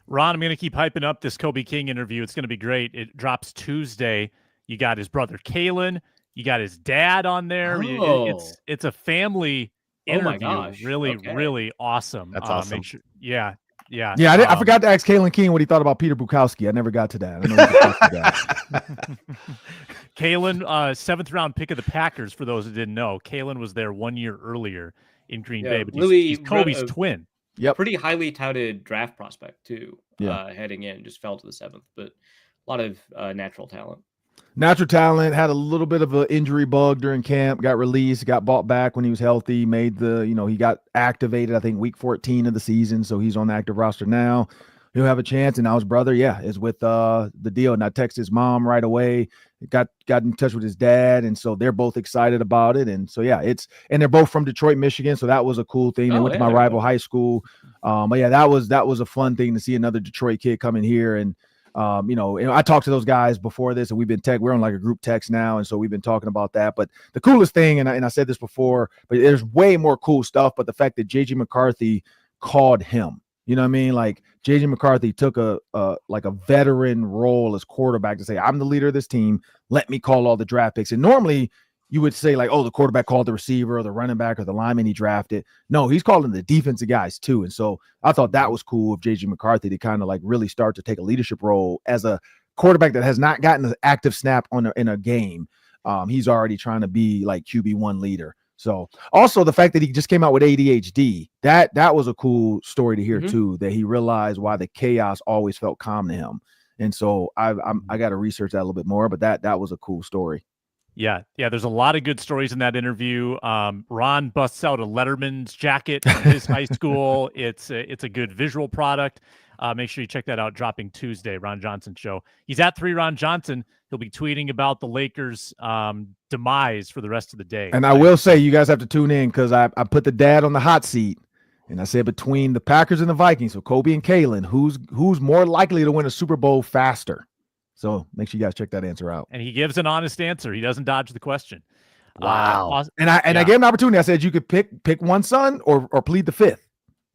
Ron, I'm going to keep hyping up this Kobe King interview. It's going to be great. It drops Tuesday. You got his brother Kalen. You got his dad on there. Oh. It's a family interview. Oh my gosh. Really awesome. That's awesome. Make sure, yeah. I forgot to ask Kalen King what he thought about Peter Bukowski. I never got to that. I know Kalen, 7th round pick of the Packers. For those who didn't know, Kalen was there 1 year earlier in Green Bay, but he's Kobe's twin. Yep. Pretty highly touted draft prospect too. Heading in, just fell to the 7th, but a lot of natural talent. Natural talent, had a little bit of an injury bug during camp, got released, got bought back when he was healthy, he got activated, I think, week 14 of the season. So he's on the active roster now. He'll have a chance. And now his brother, is with the deal. And I texted his mom right away, got in touch with his dad. And so they're both excited about it. And so, and they're both from Detroit, Michigan. So that was a cool thing. They went to my rival high school. But that was a fun thing to see another Detroit kid come in here. And And I talked to those guys before this, and we're on like a group text now, and so we've been talking about that. But the coolest thing, and I said this before, but there's way more cool stuff. But the fact that JJ McCarthy called him, you know what I mean? Like JJ McCarthy took a veteran role as quarterback to say, I'm the leader of this team. Let me call all the draft picks. And normally you would say like, oh, the quarterback called the receiver or the running back or the lineman he drafted. No, he's calling the defensive guys too. And so I thought that was cool of JJ McCarthy to kind of like really start to take a leadership role as a quarterback that has not gotten an active snap in a game. He's already trying to be like QB1 leader. So also the fact that he just came out with ADHD, that was a cool story to hear too, that he realized why the chaos always felt calm to him. And so I got to research that a little bit more, but that was a cool story. Yeah. There's a lot of good stories in that interview. Ron busts out a Letterman's jacket from his high school. It's a good visual product. Make sure you check that out. Dropping Tuesday, Ron Johnson show. He's at 3 Ron Johnson. He'll be tweeting about the Lakers' demise for the rest of the day. And I will say, you guys have to tune in because I put the dad on the hot seat, and I said between the Packers and the Vikings, so Kobe and Kalen, who's more likely to win a Super Bowl faster? So make sure you guys check that answer out. And he gives an honest answer. He doesn't dodge the question. Wow. I gave him an opportunity. I said you could pick one son or plead the fifth.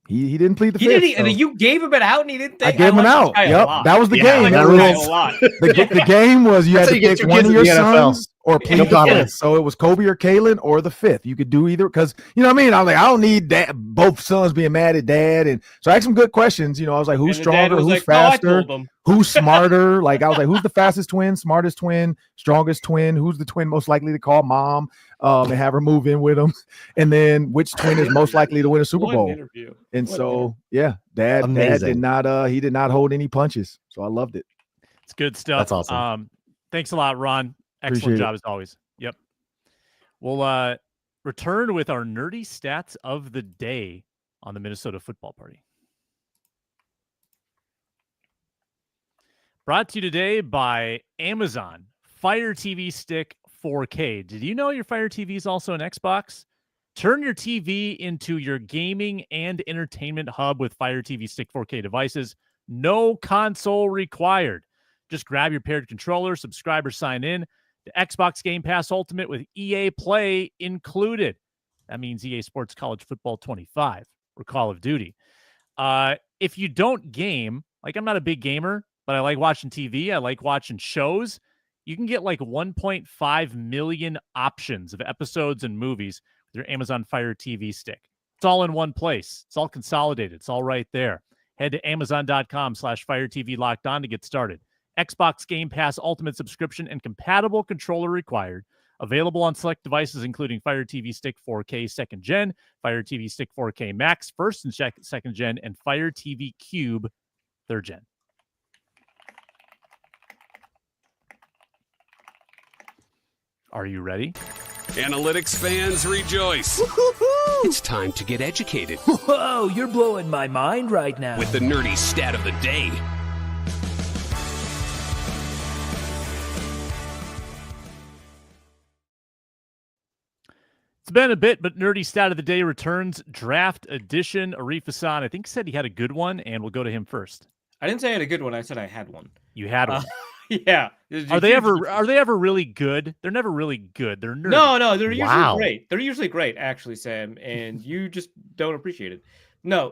He didn't plead the fifth. And you gave him it out, and he didn't. I gave him it out. Yep, that was the game. The game was you had to pick one of your sons or plead the fifth. So it was Kobe or Kalen or the fifth. You could do either because you know what I mean. I was like, I don't need that. Both sons being mad at dad, and so I asked some good questions. I was like, who's stronger? Who's faster? Who's smarter? Like I was like, who's the fastest twin, smartest twin, strongest twin? Who's the twin most likely to call mom and have her move in with him? And then which twin is most likely to win a Super Bowl? And so dad did not he did not hold any punches. So I loved it. It's good stuff. That's awesome. Thanks a lot, Ron. Excellent job as always. Yep. We'll return with our nerdy stats of the day on the Minnesota Football Party. Brought to you today by Amazon Fire TV Stick 4K. Did you know your Fire TV is also an Xbox? Turn your TV into your gaming and entertainment hub with Fire TV Stick 4K devices. No console required. Just grab your paired controller, subscribe or sign in to Xbox Game Pass Ultimate with EA Play included. That means EA Sports College Football 25 or Call of Duty. If you don't game, like I'm not a big gamer, but I like watching TV. I like watching shows. You can get like 1.5 million options of episodes and movies with your Amazon Fire TV stick. It's all in one place. It's all consolidated. It's all right there. Head to Amazon.com/Fire TV Locked On to get started. Xbox Game Pass Ultimate subscription and compatible controller required. Available on select devices, including Fire TV Stick 4K 2nd Gen, Fire TV Stick 4K Max 1st and 2nd Gen, and Fire TV Cube 3rd Gen. Are you ready? Analytics fans rejoice. It's time to get educated. Whoa, you're blowing my mind right now. With the nerdy stat of the day. It's been a bit, but nerdy stat of the day returns. Draft edition. Arif Hasan, I think, said he had a good one, and we'll go to him first. I didn't say I had a good one. I said I had one. You had one. Yeah. Are they ever really good? They're never really good. They're nerdy. No, they're usually great. They're usually great, actually, Sam, and you just don't appreciate it. No,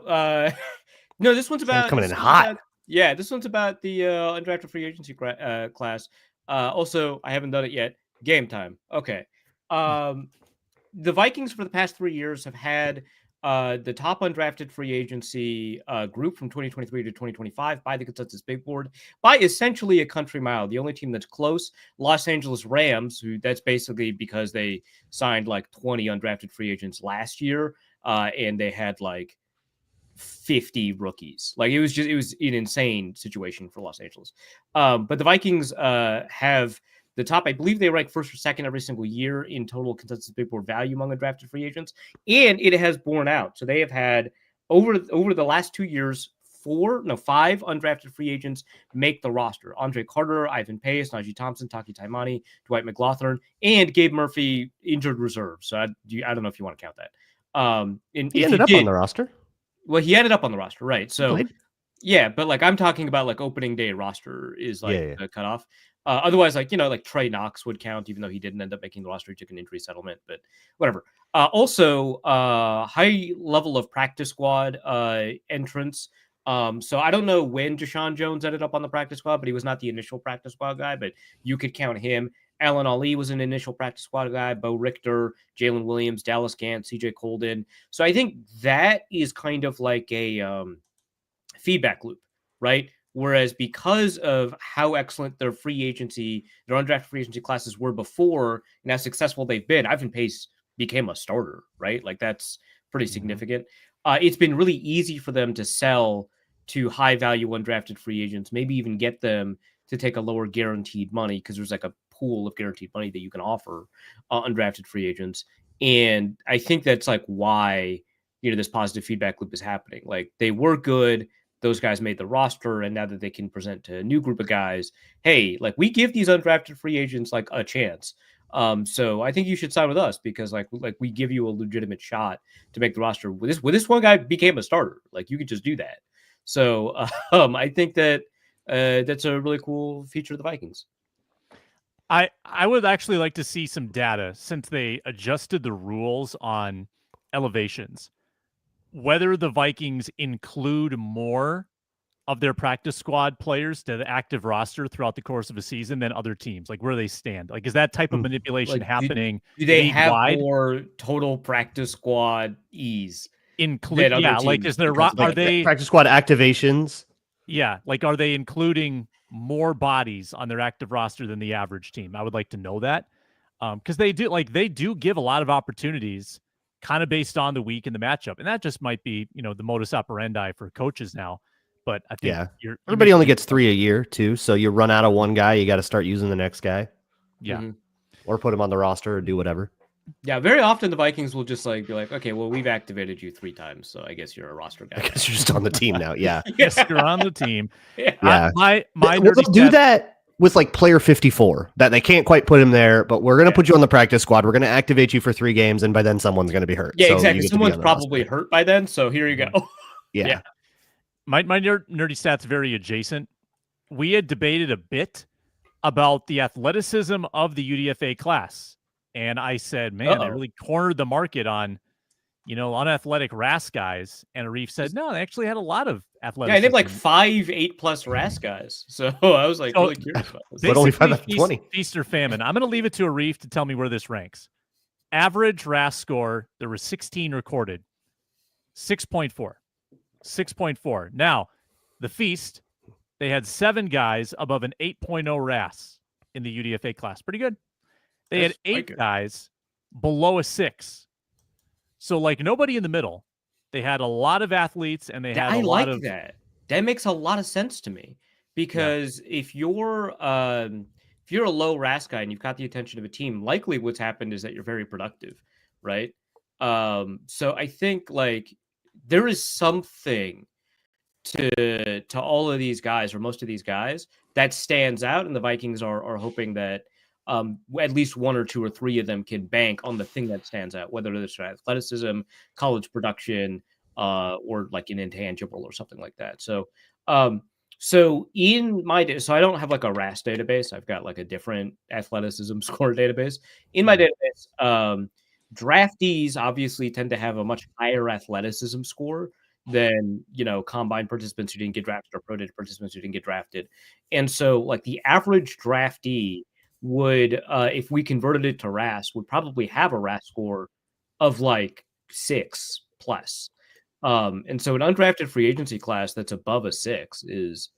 this one's about coming in hot. This one's about the undrafted free agency class. Also, I haven't done it yet. Game time. Okay. The Vikings for the past 3 years have had the top undrafted free agency group from 2023 to 2025 by the consensus big board by essentially a country mile. The only team that's close, Los Angeles Rams, who that's basically because they signed like 20 undrafted free agents last year, and they had like 50 rookies. Like it was an insane situation for Los Angeles. But the Vikings have the top, I believe they rank first or second every single year in total consensus big board value among undrafted free agents, and it has borne out. So they have had over the last 2 years, 5 undrafted free agents make the roster. Andre Carter, Ivan Pace, Najee Thompson, Taki Taimani, Dwight McLaughlin, and Gabe Murphy injured reserve. So I don't know if you want to count that. He ended up on the roster. Well, he ended up on the roster, right? So Yeah, but like I'm talking about like opening day roster is like Yeah. the cutoff. Otherwise, like like Trey Knox would count, even though he didn't end up making the roster. He took an injury settlement, but whatever. Also, high level of practice squad entrance. So I don't know when Deshaun Jones ended up on the practice squad, but he was not the initial practice squad guy. But you could count him. Alan Ali was an initial practice squad guy. Bo Richter, Jalen Williams, Dallas Gant, CJ Colden. So I think that is kind of like a feedback loop, right? Whereas because of how excellent their undrafted free agency classes were before and how successful they've been, Ivan Pace became a starter, right? Like that's pretty significant. It's been really easy for them to sell to high value undrafted free agents, maybe even get them to take a lower guaranteed money because there's like a pool of guaranteed money that you can offer undrafted free agents. And I think that's like why, this positive feedback loop is happening. Like they were good. Those guys made the roster, and now that they can present to a new group of guys, hey, like we give these undrafted free agents like a chance. So I think you should sign with us because like we give you a legitimate shot to make the roster. With this one guy became a starter, like you could just do that. So I think that that's a really cool feature of the Vikings. I would actually like to see some data since they adjusted the rules on elevations. Whether the Vikings include more of their practice squad players to the active roster throughout the course of a season than other teams, like where they stand. Like, is that type of manipulation Like, happening? Do they have league-wide? more total practice squad ease? Include, yeah, like is there because are they practice squad activations? Yeah, like are they including more bodies on their active roster than the average team? I would like to know that because they do give a lot of opportunities, kind of based on the week and the matchup, and that just might be the modus operandi for coaches now. But I think everybody only gets 3 a year too, so you run out of one guy, you got to start using the next guy. Yeah, or put him on the roster or do whatever. Yeah, very often the Vikings will just like be like, okay, well, we've activated you 3 times, so I guess you're a roster guy. I guess you're just on the team now. Yeah. Yes, you're on the team. Yeah. My they'll do that with like player 54 that they can't quite put him there, but we're going to put you on the practice squad. We're going to activate you for 3 games. And by then someone's going to be hurt. Yeah, so exactly. Someone's probably hurt by then. So here you go. Yeah. My nerdy stats very adjacent. We had debated a bit about the athleticism of the UDFA class. And I said, man, they really cornered the market on, unathletic RAS guys. And Arif said, no, they actually had a lot of athleticism. Yeah, they have like 5 8+ RAS guys. So I was like really curious about this. But only 5 out of 20. Feast or famine. I'm going to leave it to Arif to tell me where this ranks. Average RAS score, there were 16 recorded. 6.4. 6.4. Now, the Feast, they had 7 guys above an 8.0 RAS in the UDFA class. Pretty good. They had 8 guys below a 6. So, like, nobody in the middle. They had a lot of athletes, and they had a lot of that. That makes a lot of sense to me because if you're a low RAS guy and you've got the attention of a team, likely what's happened is that you're very productive, right? So I think like there is something to all of these guys or most of these guys that stands out, and the Vikings are hoping that at least 1 or 2 or 3 of them can bank on the thing that stands out, whether it's athleticism, college production, or like an intangible or something like that. So, so in my so I don't have like a RAS database. I've got like a different athleticism score database. In my database, draftees obviously tend to have a much higher athleticism score than combine participants who didn't get drafted or pro day participants who didn't get drafted. And so like the average draftee would, if we converted it to RAS, would probably have a RAS score of like 6+. And so an undrafted free agency class that's above a 6 is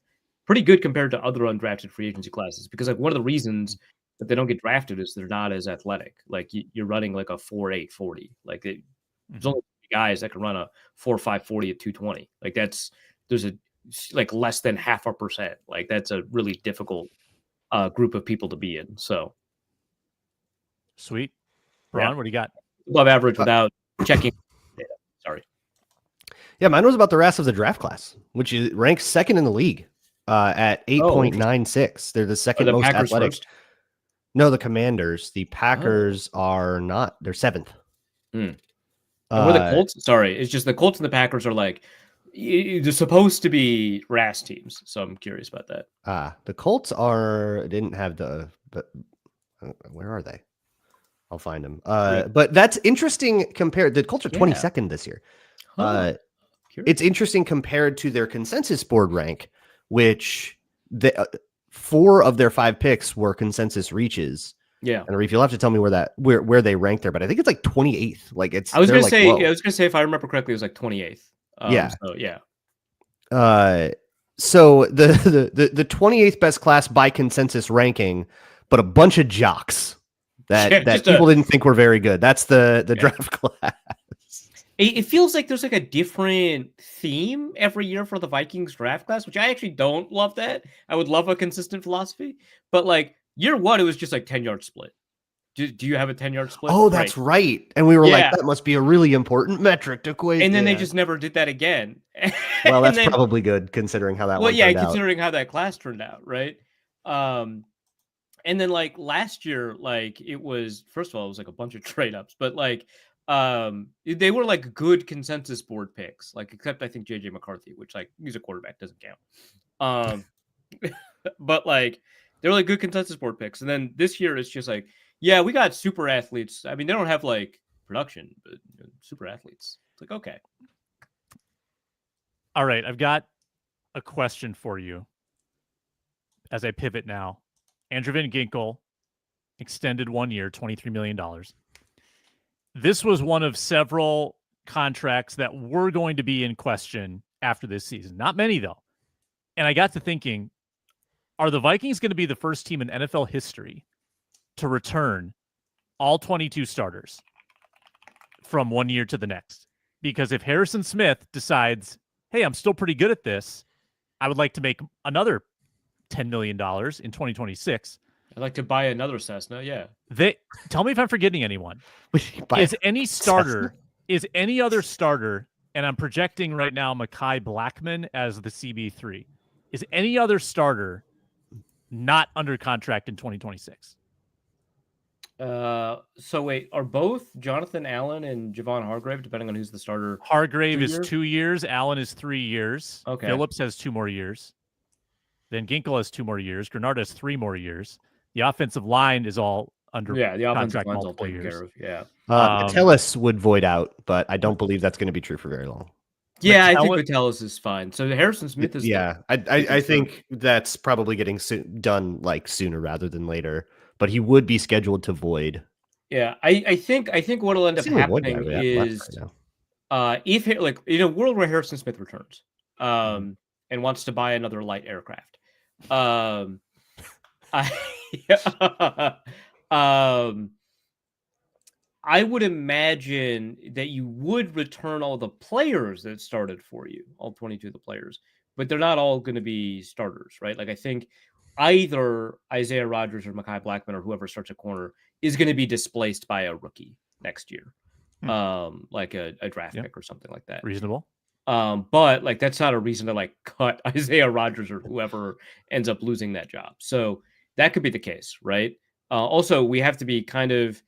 pretty good compared to other undrafted free agency classes, because like one of the reasons that they don't get drafted is they're not as athletic. Like you're running like a 4.8 40. Like there's only guys that can run a 4.5 40 at 220. Like there's a like less than 0.5%. Like that's a really difficult group of people to be in. So sweet. Braun, what do you got? Above average without checking data. Sorry. Yeah, mine was about the RAS of the draft class, which is ranked 2nd in the league at 8.96. They're the second most Packers athletic. First? No, the Commanders. The Packers are not. They're 7th. Were the Colts? Sorry, it's just the Colts and the Packers are like They're supposed to be RAS teams, so I'm curious about that. The Colts didn't have but where are they? I'll find them. But that's interesting compared. The Colts are 22nd this year. It's interesting compared to their consensus board rank, which 4 of their 5 picks were consensus reaches. Yeah, and Arif, you'll have to tell me where they rank there, but I think it's like 28th. Like I was gonna say if I remember correctly, it was like 28th. So the 28th best class by consensus ranking, but a bunch of jocks that people didn't think were very good. That's the draft class. It feels like there's like a different theme every year for the Vikings draft class, which I actually don't love that. I would love a consistent philosophy, but like year 1, it was just like 10-yard split. Do you have a 10-yard split? Oh, that's right. And we were like, that must be a really important metric to equate. And then they just never did that again. Well, that's probably good considering how that considering how that class turned out, right? And then like last year, like it was, first of all, it was like a bunch of trade ups, but like they were like good consensus board picks, like except I think JJ McCarthy, which like he's a quarterback, doesn't count. But like they were like good consensus board picks. And then this year it's just like, yeah, we got super athletes. I mean, they don't have like production, but super athletes. It's like, okay. All right, I've got a question for you as I pivot now. Andrew Van Ginkel extended 1 year, $23 million. This was one of several contracts that were going to be in question after this season. Not many, though. And I got to thinking, are the Vikings going to be the first team in NFL history to return all 22 starters from 1 year to the next? Because if Harrison Smith decides, hey, I'm still pretty good at this, I would like to make another $10 million in 2026. I'd like to buy another Cessna. Yeah. Tell me if I'm forgetting anyone. Is any other starter, and I'm projecting right now Mekhi Blackmon as the CB3. Is any other starter not under contract in 2026? So wait, are both Jonathan Allen and Javon Hargrave, depending on who's the starter? Hargrave is 2 years. Allen is 3 years. Okay. Phillips has 2 more years. Then Ginkel has 2 more years. Grenard has 3 more years. The offensive line is all under the offensive contract line's multiple all taken years. care of. Yeah. Metellus would void out, but I don't believe that's going to be true for very long. Yeah, I think Metellus is fine. So Harrison Smith is. Yeah, I think that's probably getting done like sooner rather than later. But he would be scheduled to void. Yeah, I think what'll end up happening is if like in a world where Harrison Smith returns and wants to buy another light aircraft, I would imagine that you would return all the players that started for you, all 22 of the players, but they're not all going to be starters, right? Like I think either Isaiah Rodgers or Mekhi Blackmon or whoever starts a corner is going to be displaced by a rookie next year, like a draft pick or something like that. Reasonable. But like that's not a reason to like cut Isaiah Rodgers or whoever ends up losing that job. So that could be the case, right? Also, we have to be kind of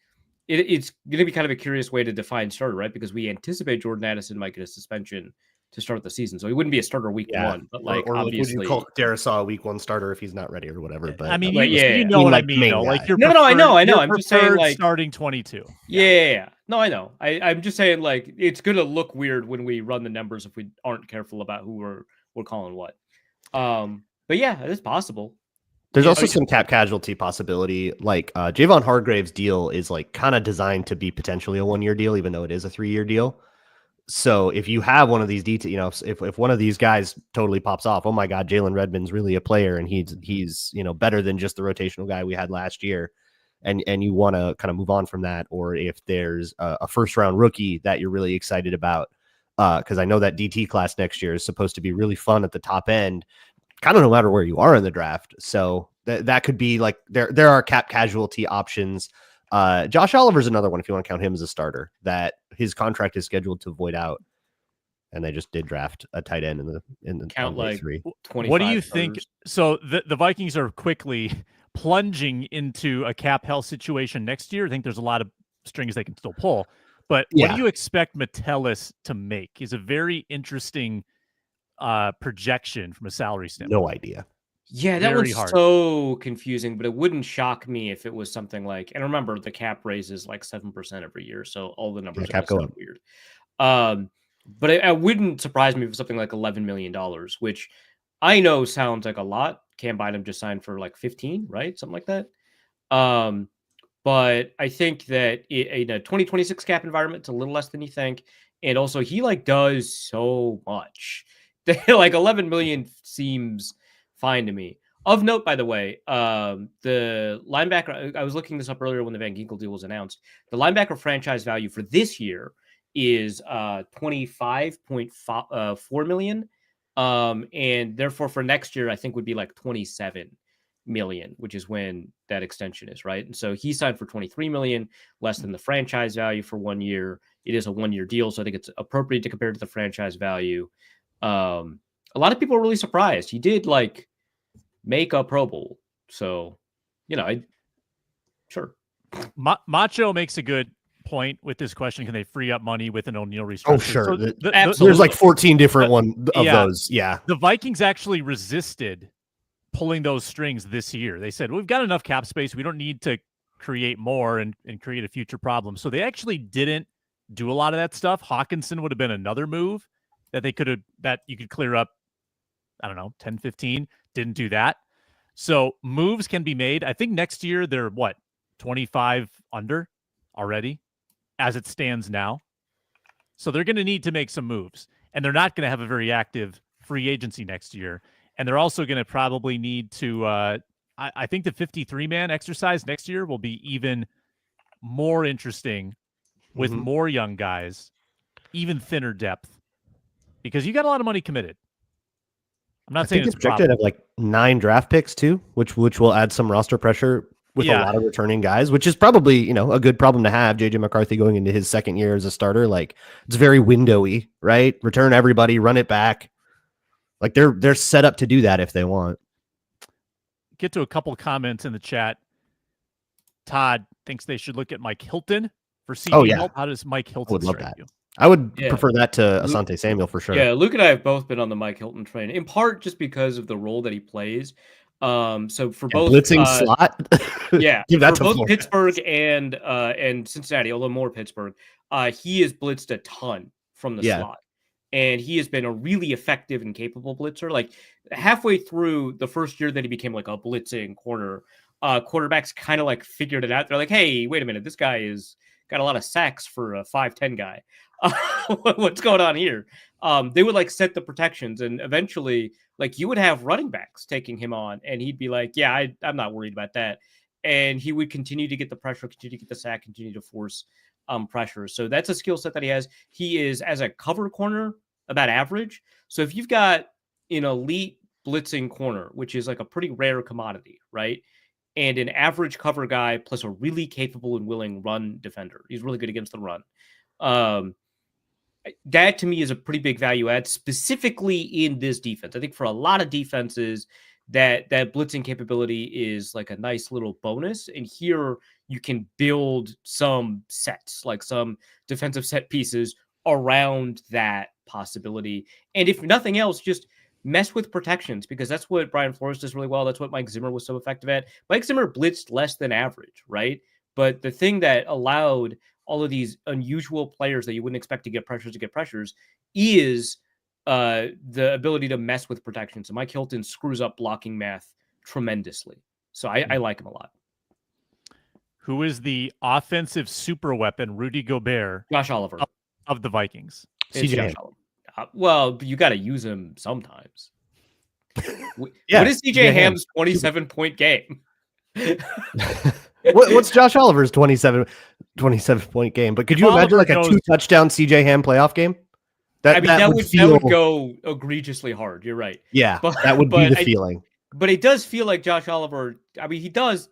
it's going to be kind of a curious way to define starter, right? Because we anticipate Jordan Addison might get a suspension to start the season, so he wouldn't be a starter week 1. But like, obviously, would you call Darisaw a week 1 starter if he's not ready or whatever? But I mean, you know what I mean. Though. Like you're I know. I'm just saying, like starting 22. Yeah. No, I know. I'm just saying, like it's going to look weird when we run the numbers if we aren't careful about who we're calling what. But yeah, it is possible. There's also some cap casualty possibility. Like Javon Hargrave's deal is like kind of designed to be potentially a 1-year deal, even though it is a 3-year deal. So if you have one of these details, if one of these guys totally pops off, oh my God, Jalen Redmond's really a player and he's better than just the rotational guy we had last year, and you want to kind of move on from that, or if there's a first round rookie that you're really excited about, because I know that DT class next year is supposed to be really fun at the top end, kind of no matter where you are in the draft. So that could be like there are cap casualty options. Josh Oliver's another one if you want to count him as a starter, that his contract is scheduled to void out, and they just did draft a tight end in the count like 3. 25. What do you think? So the Vikings are quickly plunging into a cap hell situation next year. I think there's a lot of strings they can still pull, but what do you expect Metellus to make? Is a very interesting projection from a salary standpoint? No idea. Yeah, that Very one's hard. so confusing, but it wouldn't shock me if it was something like, and remember the cap raises like 7% every year, so all the numbers cap are go gonna up. sound weird. But it wouldn't surprise me if it was something like $11 million, which I know sounds like a lot. Cam Bynum just signed for like 15, right? Something like that. But I think that in a 2026 cap environment, it's a little less than you think. And also he like does so much. Like 11 million seems fine to me. Of note, by the way, the linebacker, I was looking this up earlier when the Van Ginkel deal was announced. The linebacker franchise value for this year is 25.4 million. And therefore for next year, I think would be like 27 million, which is when that extension is, right? And so he signed for 23 million, less than the franchise value for 1 year. It is a 1-year deal, so I think it's appropriate to compare to the franchise value. A lot of people are really surprised. He did like make a Pro Bowl, so sure. Macho makes a good point with this question. Can they free up money with an O'Neal restructure? Oh, sure. So Absolutely. There's like 14 different one of those. Yeah. The Vikings actually resisted pulling those strings this year. They said, we've got enough cap space. We don't need to create more and create a future problem. So they actually didn't do a lot of that stuff. Hawkinson would have been another move that you could clear up, I don't know, 10, 15. Didn't do that. So moves can be made. I think next year they're 25 under already as it stands now. So they're going to need to make some moves, and they're not going to have a very active free agency next year. And they're also going to probably need to, I think the 53-man exercise next year will be even more interesting with more young guys, even thinner depth, because you got a lot of money committed. I'm not saying it's projected at like 9 draft picks too, which will add some roster pressure with a lot of returning guys, which is probably, a good problem to have. JJ McCarthy going into his second year as a starter, like it's very windowy, right? Return everybody, run it back. Like they're set up to do that if they want. Get to a couple comments in the chat. Todd thinks they should look at Mike Hilton for CB. Oh, yeah. How does Mike Hilton would love strike that. you? I would prefer that to Asante Samuel for sure. Yeah, Luke and I have both been on the Mike Hilton train, in part just because of the role that he plays. So for both blitzing slot, yeah, give that for to both Florida. Pittsburgh and Cincinnati, although more Pittsburgh, he has blitzed a ton from the slot, and he has been a really effective and capable blitzer. Like halfway through the first year that he became like a blitzing corner, quarterbacks kind of like figured it out. They're like, hey, wait a minute, this guy is got a lot of sacks for a 5'10" guy. What's going on here? They would like set the protections, and eventually like you would have running backs taking him on, and he'd be like, yeah, I'm not worried about that. And he would continue to get the pressure, continue to get the sack, continue to force pressure. So that's a skill set that he has. He is, as a cover corner, about average. So if you've got an elite blitzing corner, which is like a pretty rare commodity, right? And an average cover guy plus a really capable and willing run defender. He's really good against the run. That to me is a pretty big value add, specifically in this defense. I think for a lot of defenses, that blitzing capability is like a nice little bonus. And here you can build some sets, like some defensive set pieces around that possibility. And if nothing else, just mess with protections, because that's what Brian Flores does really well. That's what Mike Zimmer was so effective at. Mike Zimmer blitzed less than average, right? But the thing that allowed all of these unusual players that you wouldn't expect to get pressures is the ability to mess with protection. So Mike Hilton screws up blocking math tremendously. So I like him a lot. Who is the offensive super weapon, Rudy Gobert? Josh Oliver. Of the Vikings. CJ. Well, you got to use him sometimes. What is CJ Ham's 27-point game? What's Josh Oliver's 27-point game? But could you imagine like a 2-touchdown CJ Ham playoff game? That would go egregiously hard. You're right. Yeah, that would be the feeling. But it does feel like Josh Oliver. I mean, he does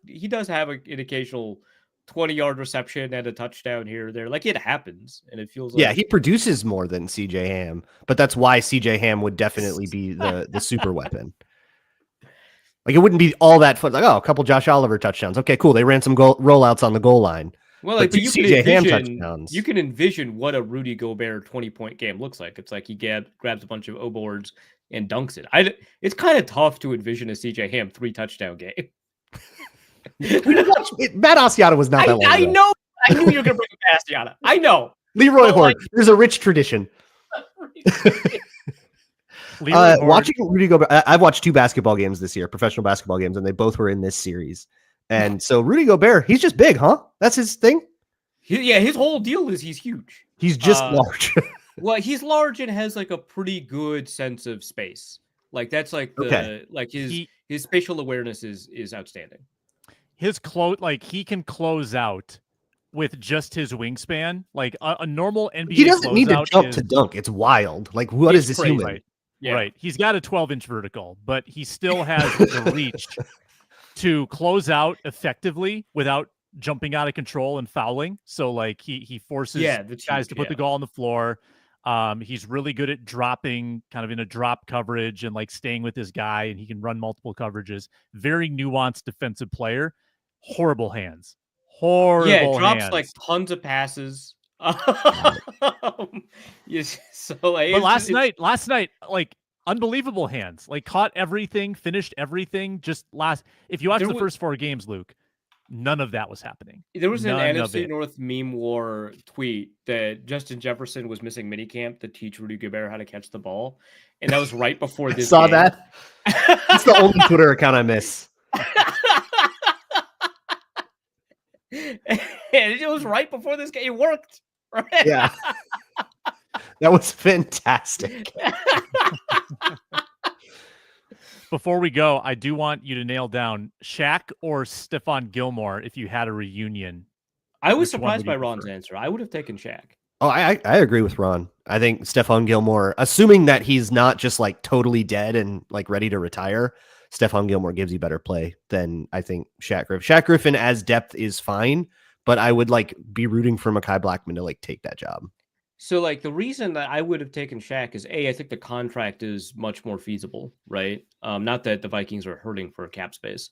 have an occasional 20-yard reception and a touchdown here or there. Like it happens, and it feels like he produces more than CJ Ham, but that's why CJ Ham would definitely be the super weapon. Like it wouldn't be all that fun. Like, a couple Josh Oliver touchdowns. Okay, cool. They ran some rollouts on the goal line. Well, like, but CJ Ham touchdowns. You can envision what a Rudy Gobert 20-point game looks like. It's like he grabs a bunch of O boards, and dunks it. It's kind of tough to envision a CJ Ham 3-touchdown game. Matt Asiata was not that long I ago. know. I knew you were going to bring up Asiata. I know. Leroy Horn. There's a rich tradition. Watching Rudy Gobert, I've watched 2 basketball games this year, professional basketball games, and they both were in this series. And so Rudy Gobert, he's just big, huh? That's his thing? His whole deal is he's huge. He's just large. Well, he's large and has like a pretty good sense of space. Like that's like his spatial awareness is outstanding. His he can close out with just his wingspan. Like a normal NBA he doesn't need to jump to dunk. It's wild. Like what is this crazy. human? Right. Yeah. Right. He's got a 12-inch vertical, but he still has the reach to close out effectively without jumping out of control and fouling. So like he forces guys to put the ball on the floor. He's really good at dropping kind of in a drop coverage and like staying with his guy, and he can run multiple coverages. Very nuanced defensive player. Horrible hands. Horrible drops hands. like tons of passes. So like, but last night, like unbelievable hands. Like caught everything, finished everything. If you watch the first 4 games, Luke, none of that was happening. There was an NFC North meme war tweet that Justin Jefferson was missing minicamp to teach Rudy Gobert how to catch the ball, and that was right before this. Saw game. that. That's the only Twitter account I miss. And it was right before this game. It worked. Right? Yeah. That was fantastic. Before we go, I do want you to nail down Shaq or Stephon Gilmore if you had a reunion. I was surprised by Ron's answer. I would have taken Shaq. Oh, I agree with Ron. I think Stephon Gilmore, assuming that he's not just like totally dead and like ready to retire, Stephon Gilmore gives you better play than I think Shaq Griffin. Shaq Griffin as depth is fine, but I would like be rooting for Mekhi Blackmon to like take that job. So like the reason that I would have taken Shaq is I think the contract is much more feasible, right? Not that the Vikings are hurting for cap space,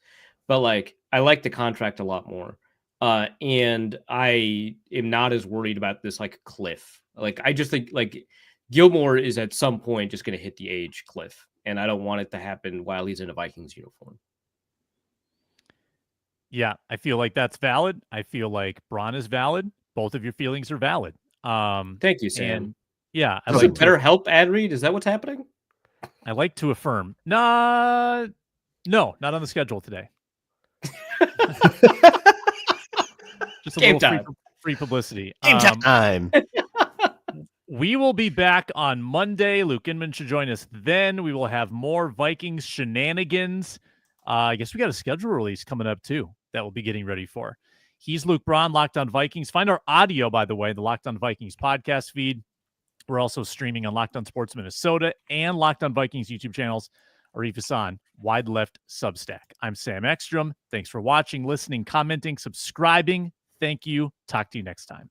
but like I like the contract a lot more. And I am not as worried about this like cliff. Like I just think like Gilmore is at some point just going to hit the age cliff, and I don't want it to happen while he's in a Vikings uniform. Yeah, I feel like that's valid. I feel like Braun is valid. Both of your feelings are valid. Thank you, Sam. Yeah, I like better help ad read. Is that what's happening? I like to affirm. No, not on the schedule today. Just a Game little time. free publicity. Game time. We will be back on Monday. Luke Inman should join us then. We will have more Vikings shenanigans. I guess we got a schedule release coming up too that we'll be getting ready for. He's Luke Braun, Locked On Vikings. Find our audio, by the way, the Locked On Vikings podcast feed. We're also streaming on Locked On Sports Minnesota and Locked On Vikings YouTube channels. Arif Hasan, Wide Left Substack. I'm Sam Ekstrom. Thanks for watching, listening, commenting, subscribing. Thank you. Talk to you next time.